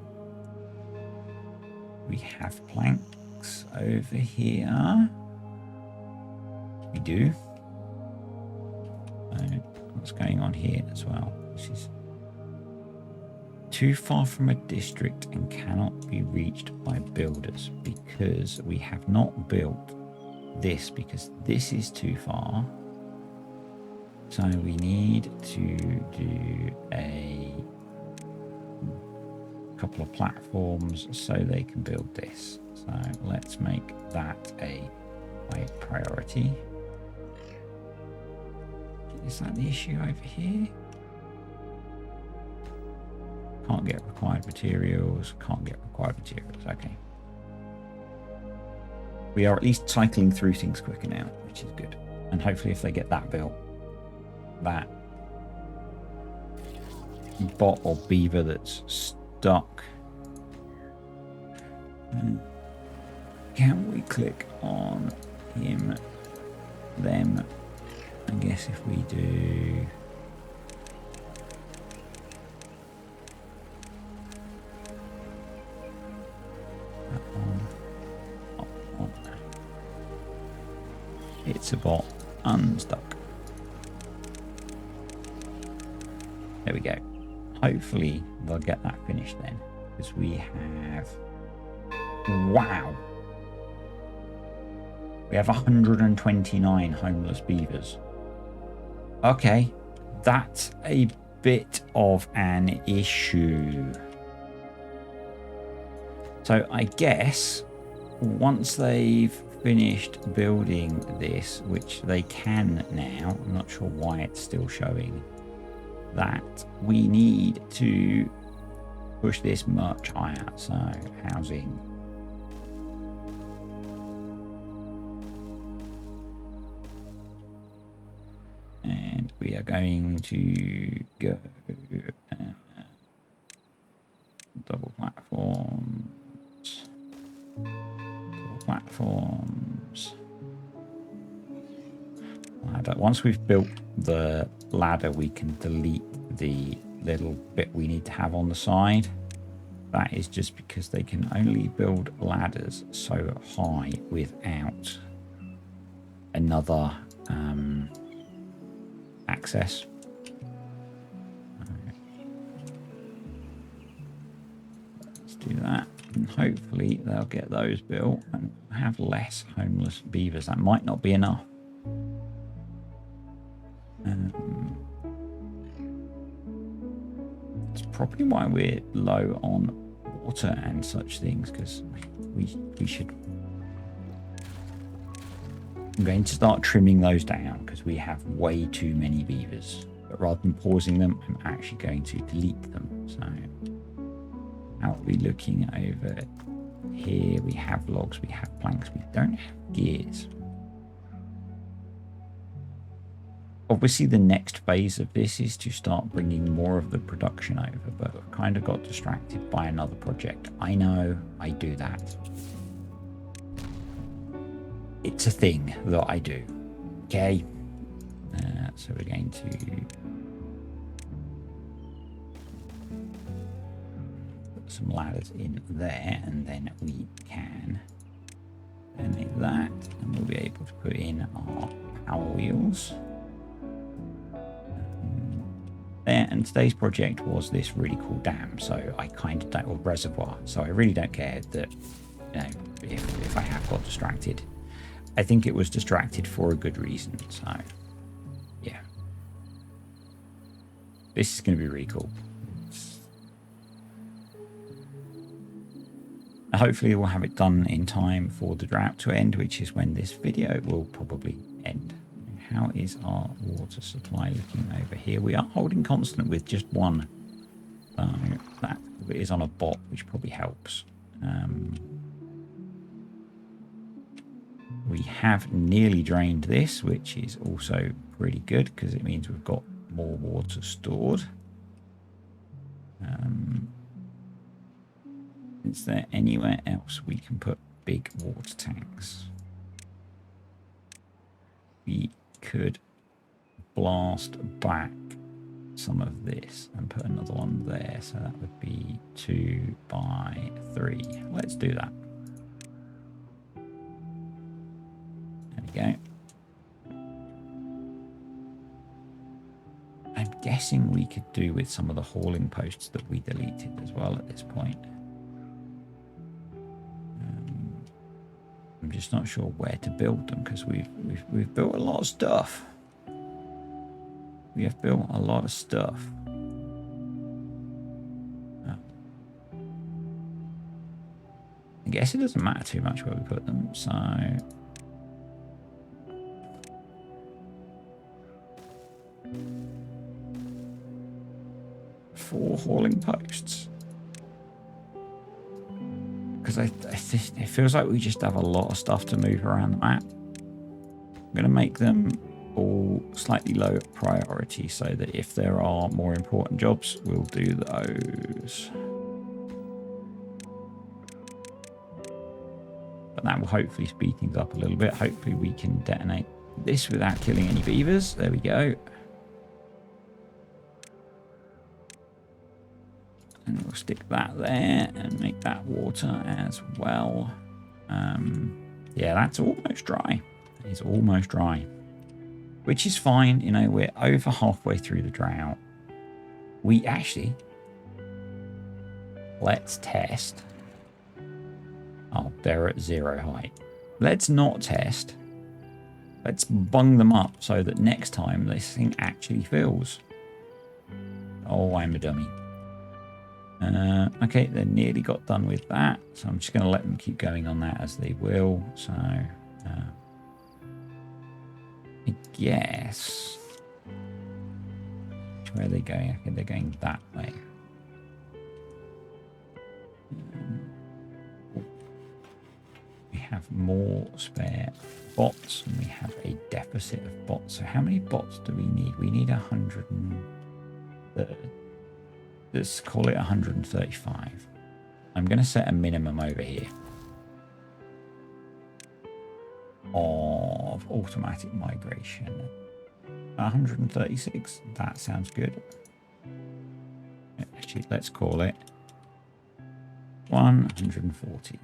We have planks over here. We do. So what's going on here as well? This is too far from a district and cannot be reached by builders because we have not built this, because this is too far. So we need to do a couple of platforms so they can build this. So let's make that a high priority. Is that the issue over here? Can't get required materials. Can't get required materials. Okay. We are at least cycling through things quicker now, which is good. And hopefully if they get that built, that bot or beaver that's stuck. Can we click on him, them? I guess if we do... It's a bot unstuck. There we go. Hopefully they'll get that finished then, because we have, wow, we have 129 homeless beavers. Okay, that's a bit of an issue. So I guess once they've finished building this, which they can now, I'm not sure why it's still showing that, we need to push this much higher. So housing, and we are going to go double platforms, ladder. Once we've built the ladder, we can delete the little bit we need to have on the side. That is just because they can only build ladders so high without another access. Let's do that, and hopefully they'll get those built and have less homeless beavers. That might not be enough. It's probably why we're low on water and such things, because we should... I'm going to start trimming those down because we have way too many beavers. But rather than pausing them, I'm actually going to delete them. So how are we looking over here? We have logs, we have planks, we don't have gears. Obviously, the next phase of this is to start bringing more of the production over, but I kind of got distracted by another project. I know, I do that. It's a thing that I do. Okay. So we're going to put some ladders in there, and then we can make that, and we'll be able to put in our power wheels. There, and today's project was this really cool dam, so I kind of don't, or reservoir, so I really don't care that, you know, if I have got distracted. I think it was distracted for a good reason, so yeah. This is going to be really cool. Hopefully we'll have it done in time for the drought to end, which is when this video will probably end. How is our water supply looking over here? We are holding constant with just one. That is on a bot, which probably helps. We have nearly drained this, which is also pretty good because it means we've got more water stored. Is there anywhere else we can put big water tanks? We could blast back some of this and put another one there. So that would be 2 by 3. Let's do that. There we go. I'm guessing we could do with some of the hauling posts that we deleted as well at this point. I'm just not sure where to build them because we've built a lot of stuff. We have built a lot of stuff. I guess it doesn't matter too much where we put them, so 4 hauling posts. Because it feels like we just have a lot of stuff to move around the map. I'm going to make them all slightly low priority so that if there are more important jobs, we'll do those. But that will hopefully speed things up a little bit. Hopefully we can detonate this without killing any beavers. There we go. And we'll stick that there and make that water as well. Yeah, that's almost dry. It's almost dry, which is fine. You know, we're over halfway through the drought. We actually, let's test. Oh, they're at 0 height. Let's not test. Let's bung them up so that next time this thing actually fills. Oh, I'm a dummy. Okay, they nearly got done with that, so I'm just going to let them keep going on that as they will. So I guess where are they going? Okay, they're going that way. We have more spare bots and we have a deficit of bots. So how many bots do we need? We need 130. Let's call it 135. I'm going to set a minimum over here of automatic migration. 136. That sounds good. Actually, let's call it 140.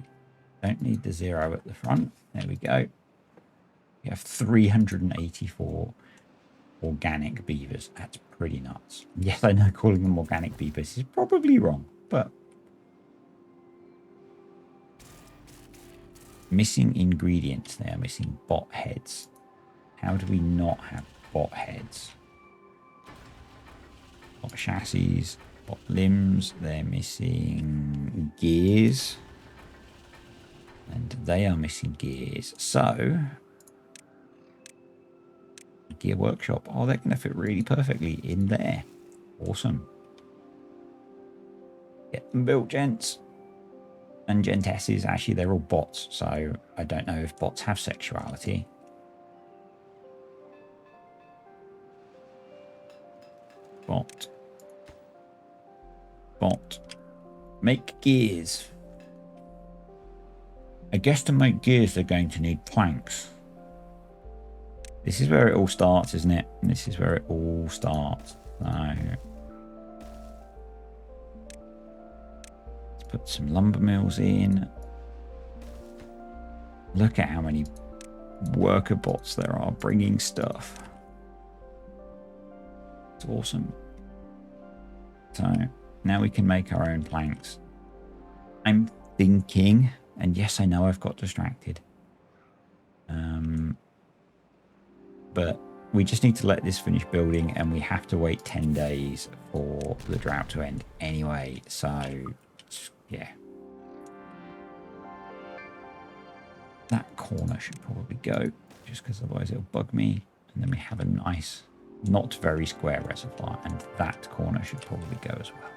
Don't need the 0 at the front. There we go. We have 384 organic beavers. That's pretty nuts. Yes, I know calling them organic beavers is probably wrong, but missing ingredients there, missing bot heads. How do we not have bot heads? Bot chassis, bot limbs, they're missing gears. And they are missing gears. So gear workshop. Oh, they're going to fit really perfectly in there. Awesome. Get them built, gents. And gentesses, actually, they're all bots. So I don't know if bots have sexuality. Bot. Bot. Make gears. I guess to make gears, they're going to need planks. This is where it all starts, isn't it? This is where it all starts. So let's put some lumber mills in. Look at how many worker bots there are bringing stuff. It's awesome. So now we can make our own planks. I'm thinking, and yes, I know I've got distracted. But we just need to let this finish building, and we have to wait 10 days for the drought to end anyway. So, yeah. That corner should probably go, just because otherwise it'll bug me. And then we have a nice, not very square reservoir, and that corner should probably go as well.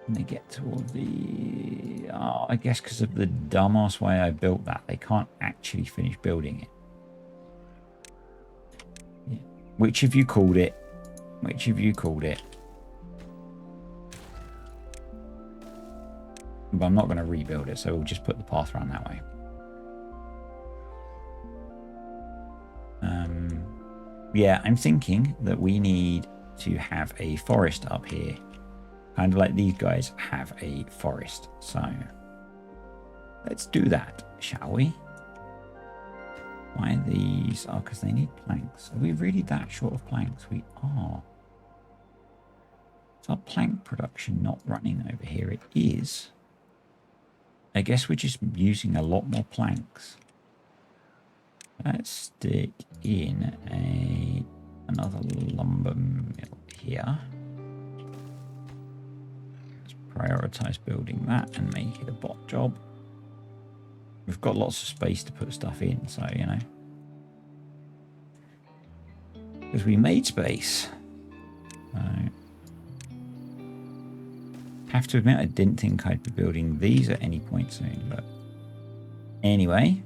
And they get to all the... Oh, I guess because of the dumbass way I built that, they can't actually finish building it. Yeah. Which, if you called it, Which have you called it? But I'm not going to rebuild it, so we'll just put the path around that way. Yeah, I'm thinking that we need to have a forest up here. Kind of like these guys have a forest. So let's do that, shall we? Why these? Oh, because they need planks. Are we really that short of planks? We are. Is our plank production not running over here? It is. I guess we're just using a lot more planks. Let's stick in another lumber mill here. Let's prioritize building that and make it a bot job. We've got lots of space to put stuff in, so, you know. Because we made space. So, have to admit, I didn't think I'd be building these at any point soon, but anyway,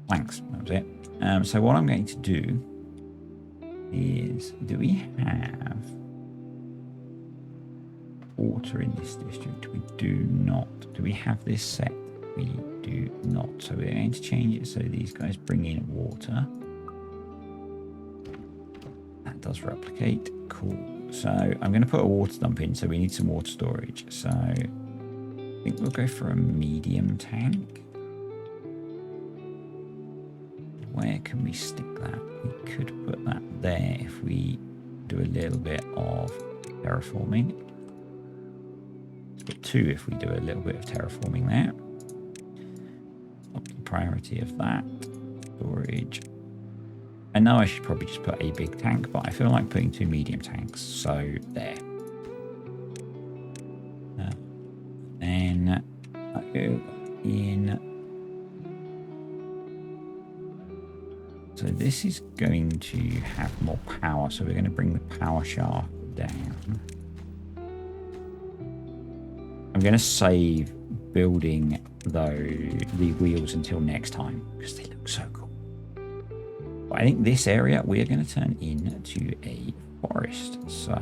planks, that was it. So what I'm going to do is, do we have water in this district? We do not. Do we have this set? We do not. So we're going to change it so these guys bring in water. That does replicate. Cool. So I'm going to put a water dump in, so we need some water storage. So I think we'll go for a medium tank. Where can we stick that? We could put that there if we do a little bit of terraforming. Let's put 2 if we do a little bit of terraforming there. Up the priority of that. Storage. I know I should probably just put a big tank, but I feel like putting 2 medium tanks. So there. Then I go in. So this is going to have more power. So we're going to bring the power shaft down. I'm going to save building the wheels until next time because they look so cool. But I think this area we are going to turn into a forest. So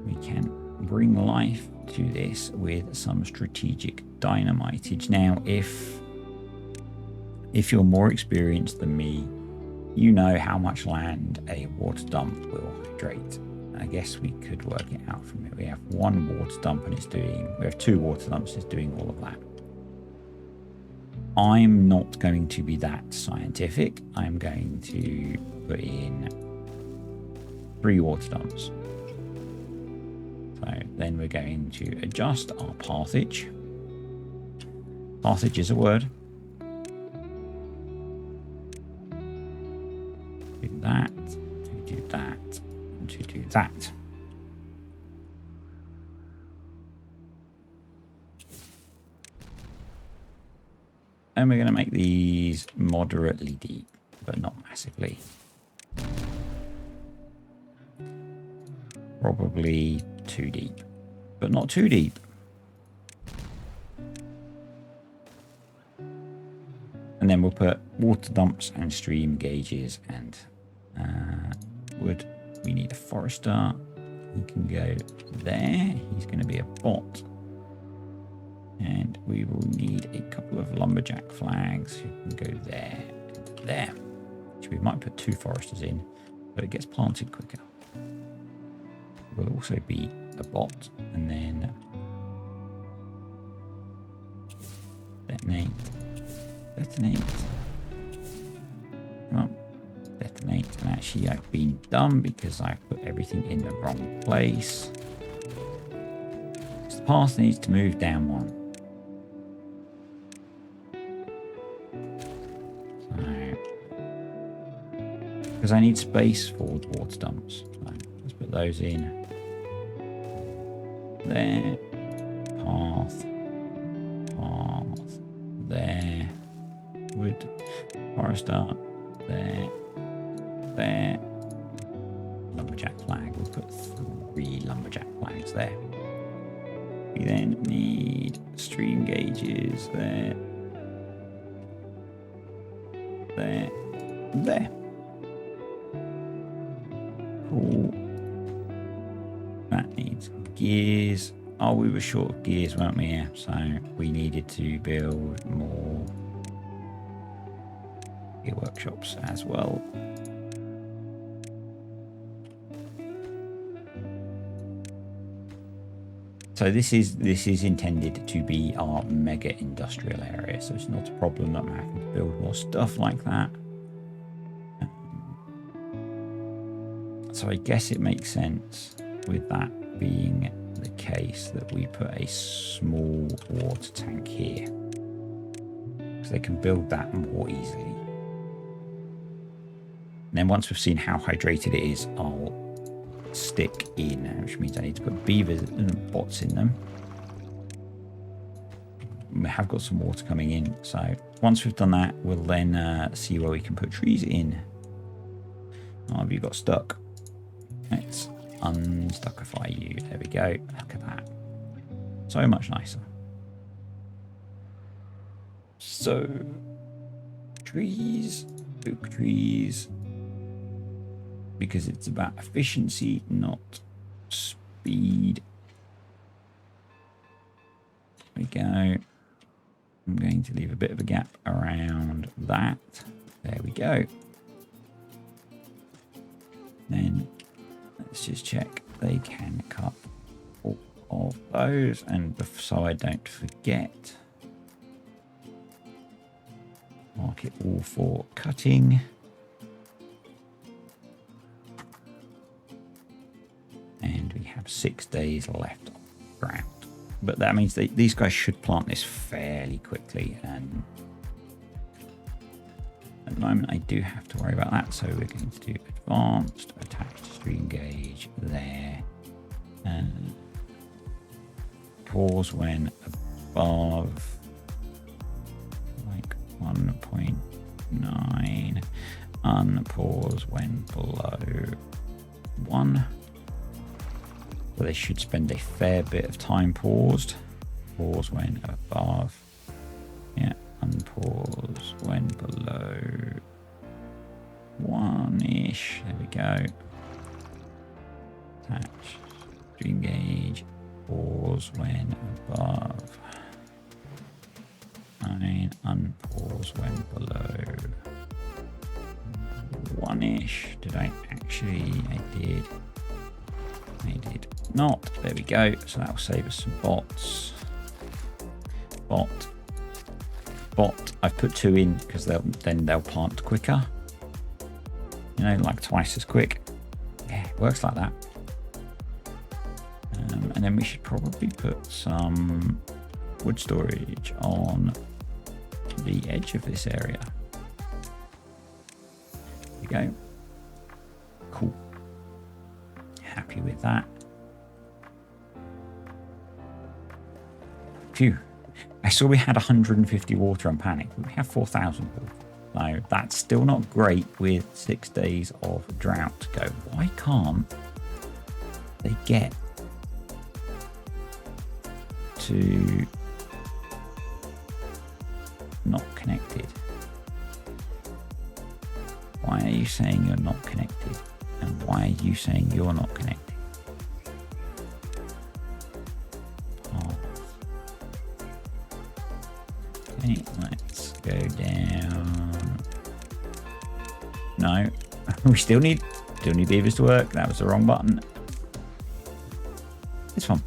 we can bring life to this with some strategic dynamitage. Now, if you're more experienced than me, you know how much land a water dump will hydrate. I guess we could work it out from it. We have 1 water dump and we have 2 water dumps, it's doing all of that. I'm not going to be that scientific. I'm going to put in 3 water dumps. So then we're going to adjust our pathage. Pathage is a word. Do that, to do that, and to do that. And we're going to make these moderately deep, but not massively. Probably too deep, but not too deep. And then we'll put water dumps and stream gauges and wood. We need a forester. He can go there. He's going to be a bot. And we will need a couple of lumberjack flags who can go there and there. Which we might put 2 foresters in, but it gets planted quicker. Will also be a bot, and then detonate. Well, detonate, and actually I've been done because I've put everything in the wrong place. The path needs to move down 1. Because I need space for the water dumps. So let's put those in. There. Path. There. Wood. Forester. There. Lumberjack flag. We'll put 3 lumberjack flags there. We then need stream gauges there. there, there. Cool. That needs gears. Oh, we were short of gears, weren't we? Yeah, so we needed to build more gear workshops as well. So this is intended to be our mega industrial area, so it's not a problem that I'm having to build more stuff like that. So I guess it makes sense with that being the case that we put a small water tank here, because they can build that more easily. And then once we've seen how hydrated it is, I'll stick in, which means I need to put beavers and bots in them. We have got some water coming in, so once we've done that, we'll then see where we can put trees in. Oh, have you got stuck? Let's unstuckify you. There we go. Look at that. So much nicer. So, trees, oak trees, because it's about efficiency, not speed. There we go. I'm going to leave a bit of a gap around that. There we go. Then let's just check they can cut all of those, and so I don't forget, mark it all for cutting. And we have 6 days left on the ground. But that means these guys should plant this fairly quickly. And at the moment, I do have to worry about that. So we're going to do advanced, attached stream gauge there. And pause when above like 1.9. Unpause when below 1. Well, they should spend a fair bit of time paused. Pause when above. Yeah, unpause when below 1-ish. There we go. Attach stream gauge. Pause when above 9. Unpause when below 1-ish. Did I actually? I did. I did not. There we go. So that will save us some bots. Bot. I've put 2 in because then they'll plant quicker. You know, like twice as quick. Yeah, it works like that. And then we should probably put some wood storage on the edge of this area. There we go. Cool. Happy with that. Phew. I saw we had 150 water and panic. We have 4,000 water. So that's still not great with 6 days of drought to go. Why can't they get to not connected? Why are you saying you're not connected? And why are you saying you're not connected? Oh. Okay, let's go down. No, we still need beavers to work. That was the wrong button. This one.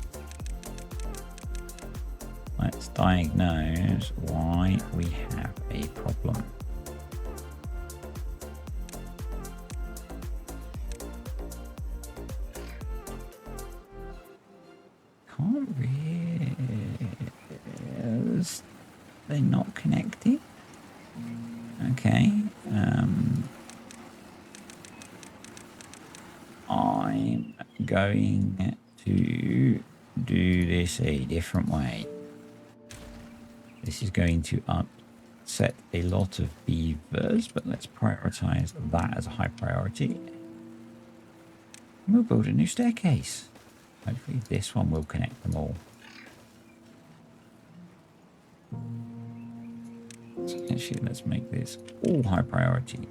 Let's diagnose why we have a problem. Can't really. They're not connected. Okay. I'm going to do this a different way. This is going to upset a lot of beavers, but let's prioritize that as a high priority. We'll build a new staircase. Hopefully this one will connect them all. So actually, let's make this all high priority.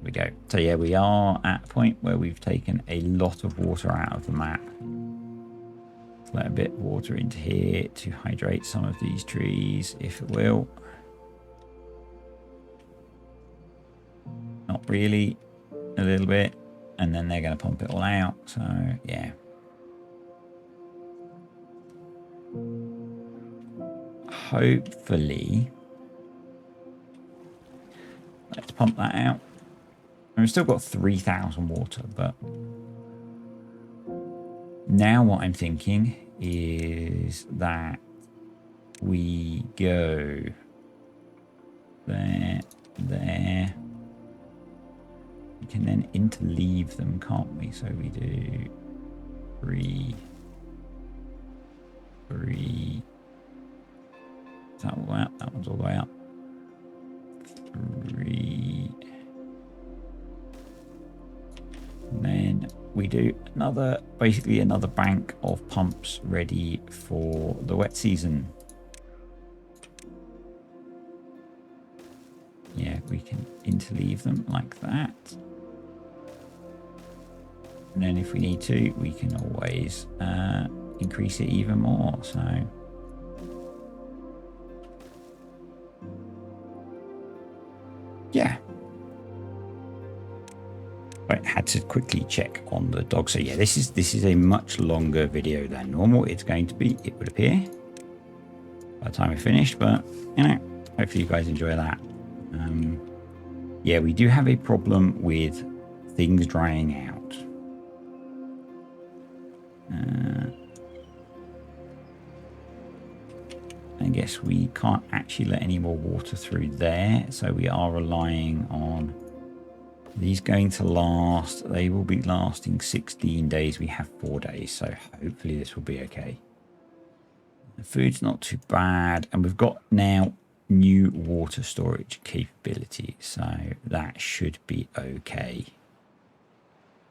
We go. So yeah, we are at a point where we've taken a lot of water out of the map. Let's let a bit of water into here to hydrate some of these trees, if it will. Not really, a little bit, and then they're going to pump it all out. So yeah. Hopefully, let's pump that out. And we've still got 3,000 water, but now what I'm thinking is that we go there, there. We can then interleave them, can't we? So we do 3, 3. Is that all the way up? That one's all the way up. 3. And then we do another, basically another bank of pumps ready for the wet season. Yeah, we can interleave them like that. And then if we need to, we can always increase it even more. So yeah. I had to quickly check on the dog. So yeah, this is a much longer video than normal. It's going to be, it would appear, by the time we finish. But you know, hopefully you guys enjoy that. Yeah, we do have a problem with things drying out. I guess we can't actually let any more water through there, so we are relying on these going to last. They will be lasting 16 days. We have 4 days, so hopefully this will be okay. The food's not too bad, and we've got now new water storage capability, so that should be okay.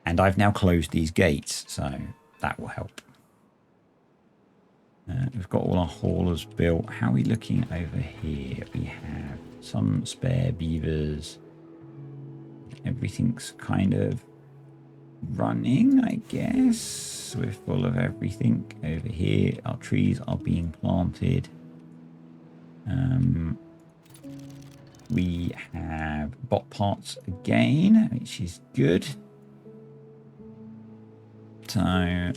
And I've now closed these gates, so that will help. We've got all our haulers built. How are we looking over here? We have some spare beavers. Everything's kind of running, I guess. We're full of everything over here. Our trees are being planted. We have bot parts again, which is good. So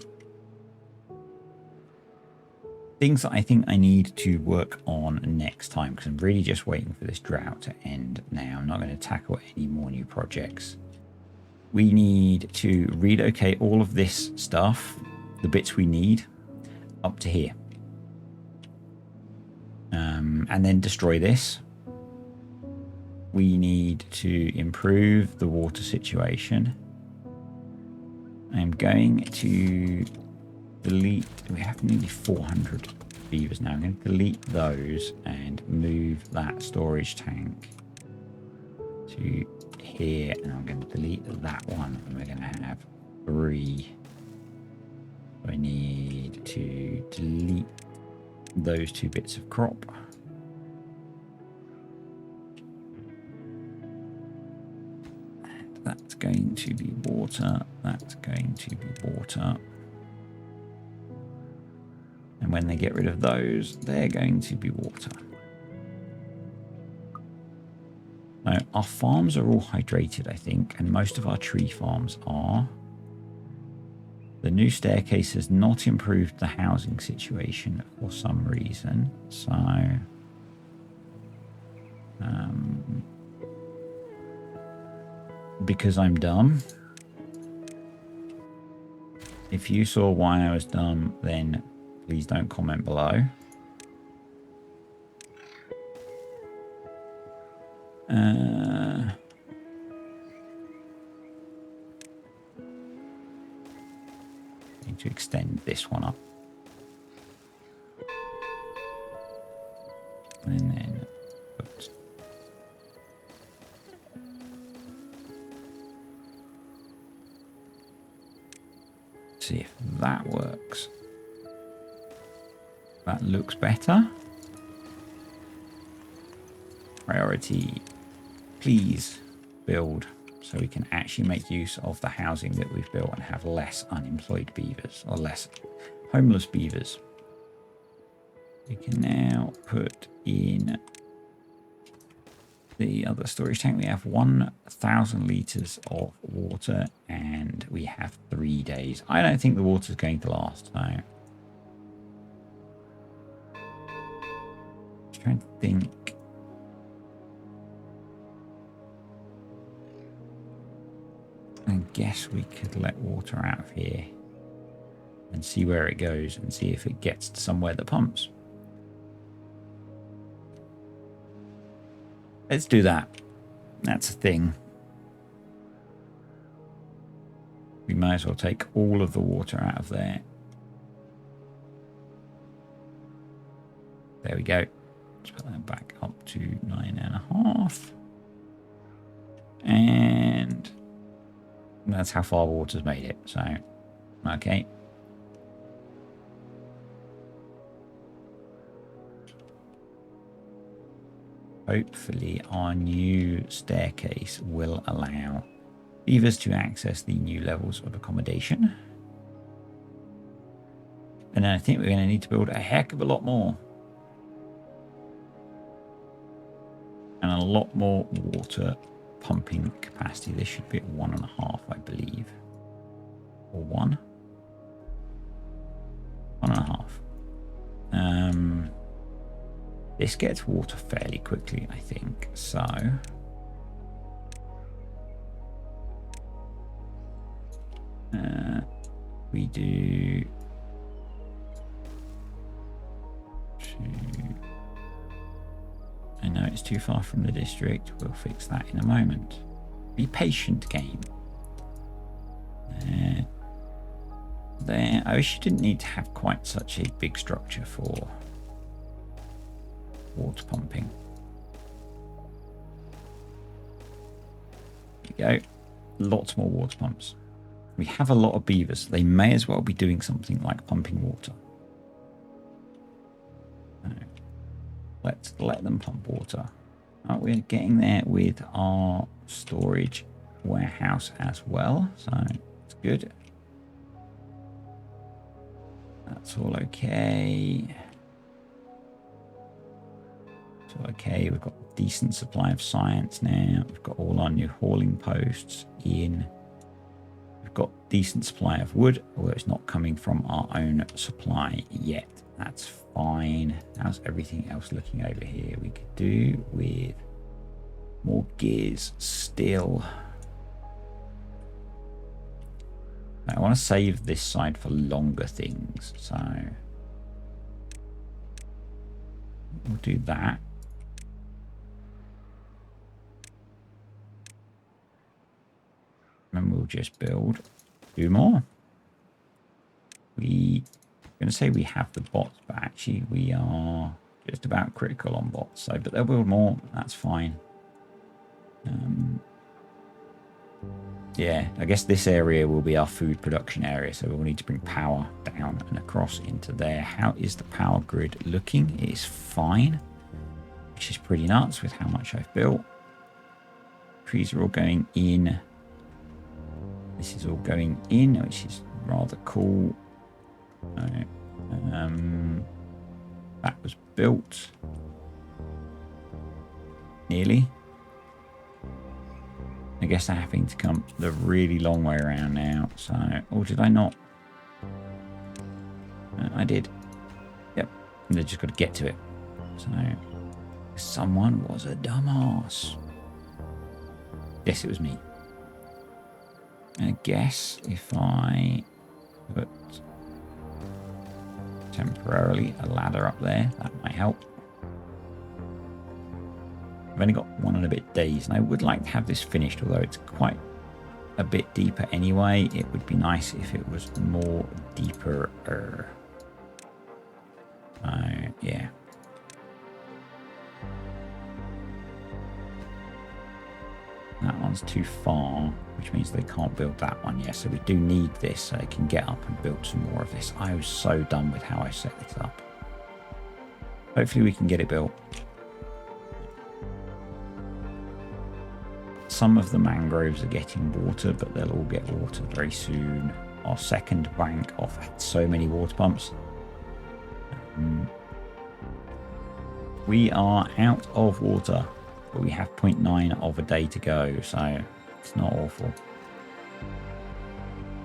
things that I think I need to work on next time, because I'm really just waiting for this drought to end now. I'm not going to tackle any more new projects. We need to relocate all of this stuff, the bits we need, up to here. And then destroy this. We need to improve the water situation. I'm going to delete, we have nearly 400 beavers now. I'm going to delete those and move that storage tank to here. And I'm going to delete that one. And we're going to have 3. I need to delete those 2 bits of crop. And that's going to be water. That's going to be water. And when they get rid of those, they're going to be water. Now, our farms are all hydrated, I think, and most of our tree farms are. The new staircase has not improved the housing situation for some reason. So, because I'm dumb. If you saw why I was dumb, then please don't comment below. Need to extend this one up. And then put see if that works. That looks better. priority. Please build so we can actually make use of the housing that we've built and have less unemployed beavers or less homeless beavers. We can now put in the other storage tank. We have 1,000 litres of water and we have 3 days. I don't think the water's going to last, so. Just trying to think. I guess we could let water out of here and see where it goes and see if it gets to somewhere that pumps. Let's do that. That's a thing. We might as well take all of the water out of there. There we go. Let's put that back up to 9.5. And that's how far water's made it. So, okay. Hopefully our new staircase will allow beavers to access the new levels of accommodation. And then I think we're going to need to build a heck of a lot more. And a lot more water pumping capacity. This should be at 1.5, I believe. Or 1. 1.5. This gets water fairly quickly, I think. So we do 2. I know it's too far from the district. We'll fix that in a moment. Be patient, game. There. I wish you didn't need to have quite such a big structure for water pumping. There you go. Lots more water pumps. We have a lot of beavers. They may as well be doing something like pumping water. Let's let them pump water. We're getting there with our storage warehouse as well. So it's good. That's all okay. Okay, we've got a decent supply of science now. We've got all our new hauling posts in. We've got decent supply of wood, although it's not coming from our own supply yet. That's fine. How's everything else looking over here? We could do with more gears still. I want to save this side for longer things, so we'll do that. And we'll just build 2 more. I'm going to say we have the bots, but actually we are just about critical on bots. So, but they'll build more. That's fine. Yeah, I guess this area will be our food production area. So we'll need to bring power down and across into there. How is the power grid looking? It is fine, which is pretty nuts with how much I've built. Trees are all going in. This is all going in, which is rather cool. That was built. Nearly. I guess they're having to come the really long way around now. So, or did I not? I did. Yep. They just got to get to it. So, someone was a dumbass. Yes, it was me. I guess if I put temporarily a ladder up there, that might help. I've only got 1 and a bit days, and I would like to have this finished, although it's quite a bit deeper anyway. It would be nice if it was more deeper. Yeah. That one's too far, which means they can't build that one yet. So we do need this so they can get up and build some more of this. I was so done with how I set this up. Hopefully we can get it built. some of the mangroves are getting water, but they'll all get water very soon. Our second bank off had so many water pumps. We are out of water, but we have 0.9 of a day to go, so it's not awful.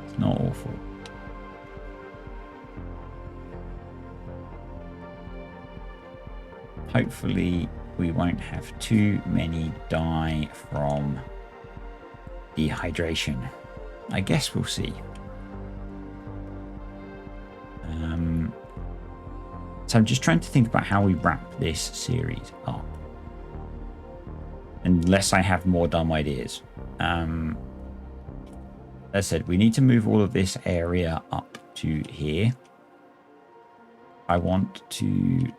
It's not awful. Hopefully we won't have too many die from dehydration. I guess we'll see. So I'm just trying to think about how we wrap this series up. Unless I have more dumb ideas. As I said, we need to move all of this area up to here. I want to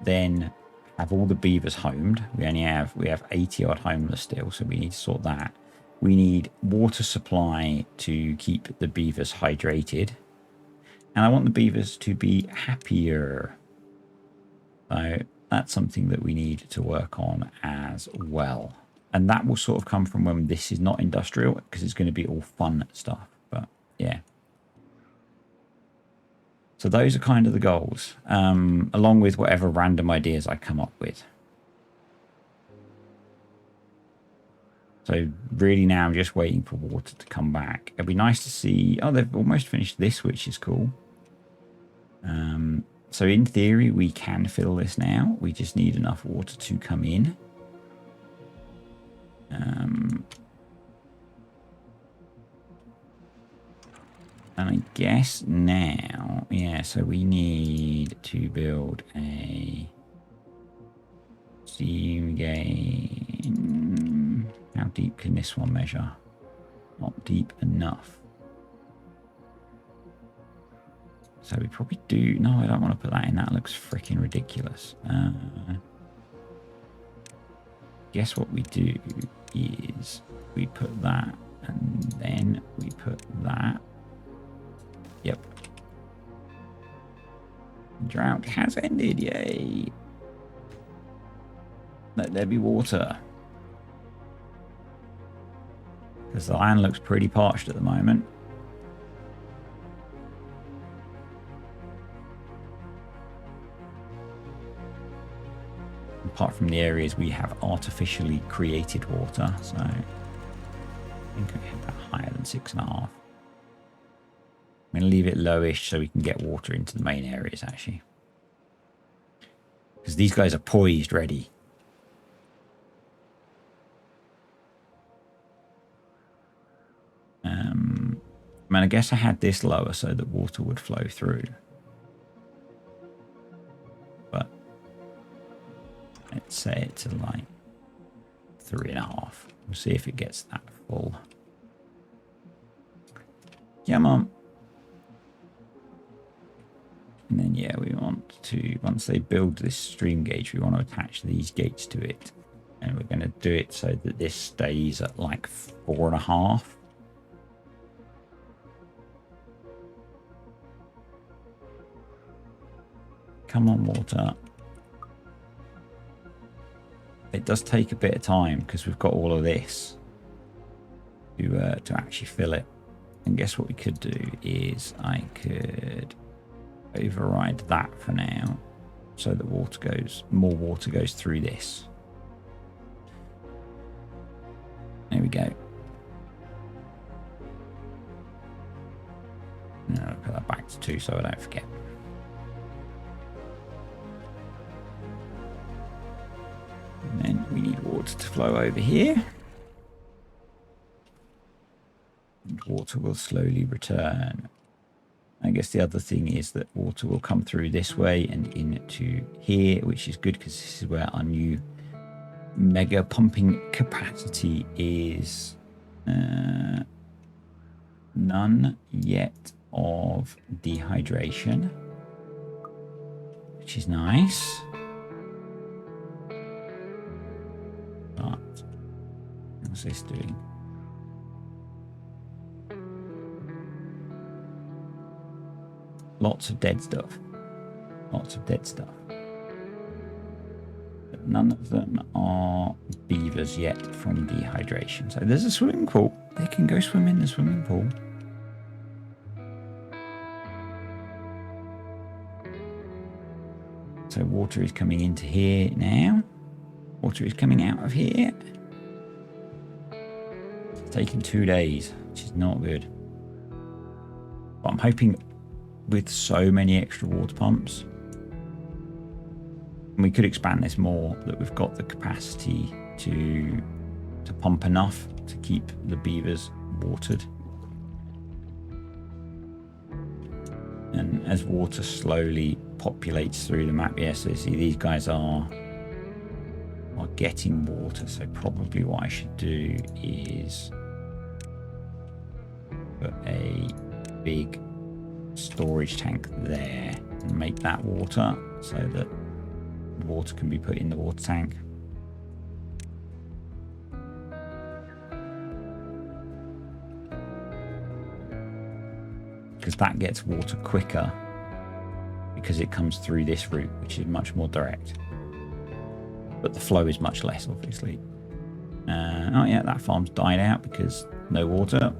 then have all the beavers homed. We have 80 odd homeless still, so we need to sort that. We need water supply to keep the beavers hydrated. And I want the beavers to be happier. So that's something that we need to work on as well. And that will sort of come from when this is not industrial, because it's going to be all fun stuff. But yeah. So those are kind of the goals, along with whatever random ideas I come up with. So really now I'm just waiting for water to come back. It'd be nice to see... Oh, they've almost finished this, which is cool. So in theory, we can fill this now. We just need enough water to come in. And I guess now, yeah, so we need to build a steam gain. How deep can this one measure? Not deep enough. So we probably do... No, I don't want to put that in. That looks freaking ridiculous. Guess what we do is we put that and then we put that. Yep. Drought has ended. Yay. Let there be water. Because the land looks pretty parched at the moment. Apart from the areas we have artificially created water, so I think I hit that higher than 6.5. I'm going to leave it lowish so we can get water into the main areas, actually. Because these guys are poised, ready. I mean, I guess I had this lower so that water would flow through. But let's say it to like 3.5. We'll see if it gets that full. Come on. And then, yeah, we want to, once they build this stream gauge, we want to attach these gates to it. And we're going to do it so that this stays at like 4.5. Come on, water. It does take a bit of time because we've got all of this to actually fill it. And guess what we could do is I could override that for now so that more water goes through this. There we go. Now I'll put that back to 2 so I don't forget. And then we need water to flow over here. And water will slowly return. I guess the other thing is that water will come through this way and into here, which is good because this is where our new mega pumping capacity is. None yet of dehydration, which is nice. But what's this doing? Lots of dead stuff. Lots of dead stuff. But none of them are beavers yet from dehydration. So there's a swimming pool. They can go swim in the swimming pool. So water is coming into here now. Water is coming out of here. It's taking 2 days, which is not good. But I'm hoping with so many extra water pumps, and we could expand this more, that we've got the capacity to pump enough to keep the beavers watered. And as water slowly populates through the map, yes, so see these guys are getting water. So probably what I should do is put a big storage tank there and make that water, so that water can be put in the water tank. Because that gets water quicker, because it comes through this route, which is much more direct. But the flow is much less, obviously. Oh yeah, that farm's died out because no water.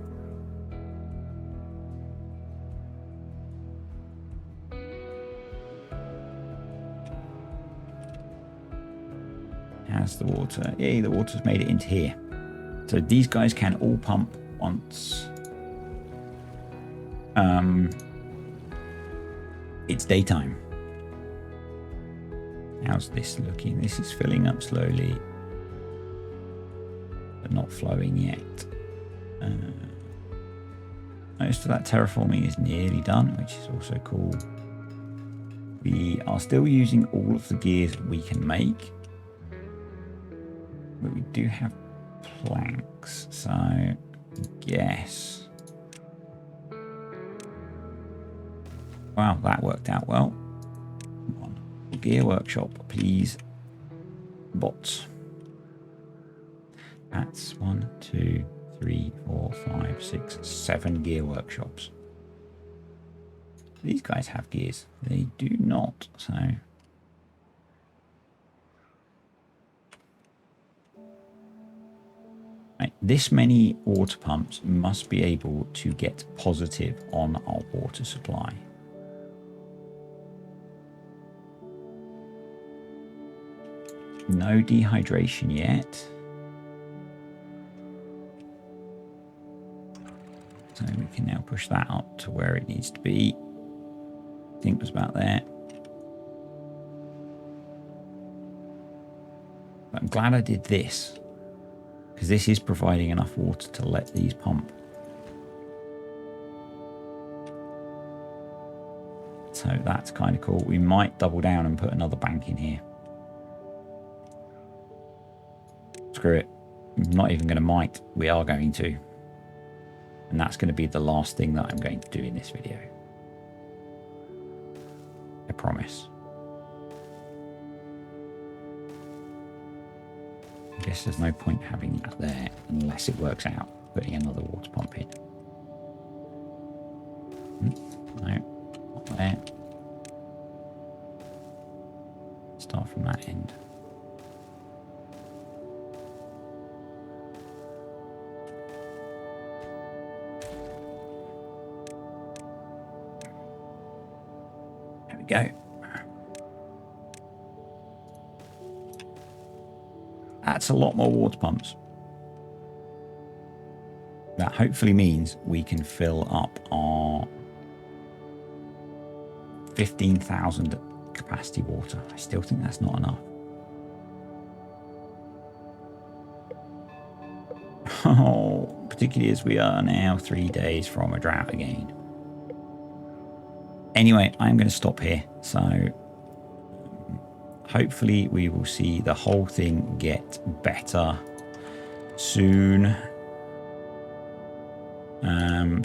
How's the water? Yay, the water's made it into here. So these guys can all pump once it's daytime. How's this looking? This is filling up slowly, but not flowing yet. Most of that terraforming is nearly done, which is also cool. We are still using all of the gears we can make, but we do have planks, so I guess. Wow, that worked out well. Come on, gear workshop, please. Bots. That's 1, 2, 3, 4, 5, 6, 7 gear workshops. These guys have gears. They do not, so. Right, this many water pumps must be able to get positive on our water supply. No dehydration yet. So we can now push that up to where it needs to be. I think it was about there. But I'm glad I did this, because this is providing enough water to let these pump. So that's kind of cool. We might double down and put another bank in here. Screw it. I'm not even going to might. We are going to. And that's going to be the last thing that I'm going to do in this video. I promise. I guess there's no point having that there unless it works out putting another water pump in. No, not there. Start from that end. Go. That's a lot more water pumps. That hopefully means we can fill up our 15,000 capacity water. I still think that's not enough. Oh, particularly as we are now 3 days from a drought again. Anyway, I'm going to stop here. So hopefully we will see the whole thing get better soon.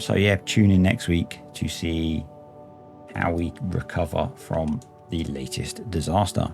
So yeah, tune in next week to see how we recover from the latest disaster.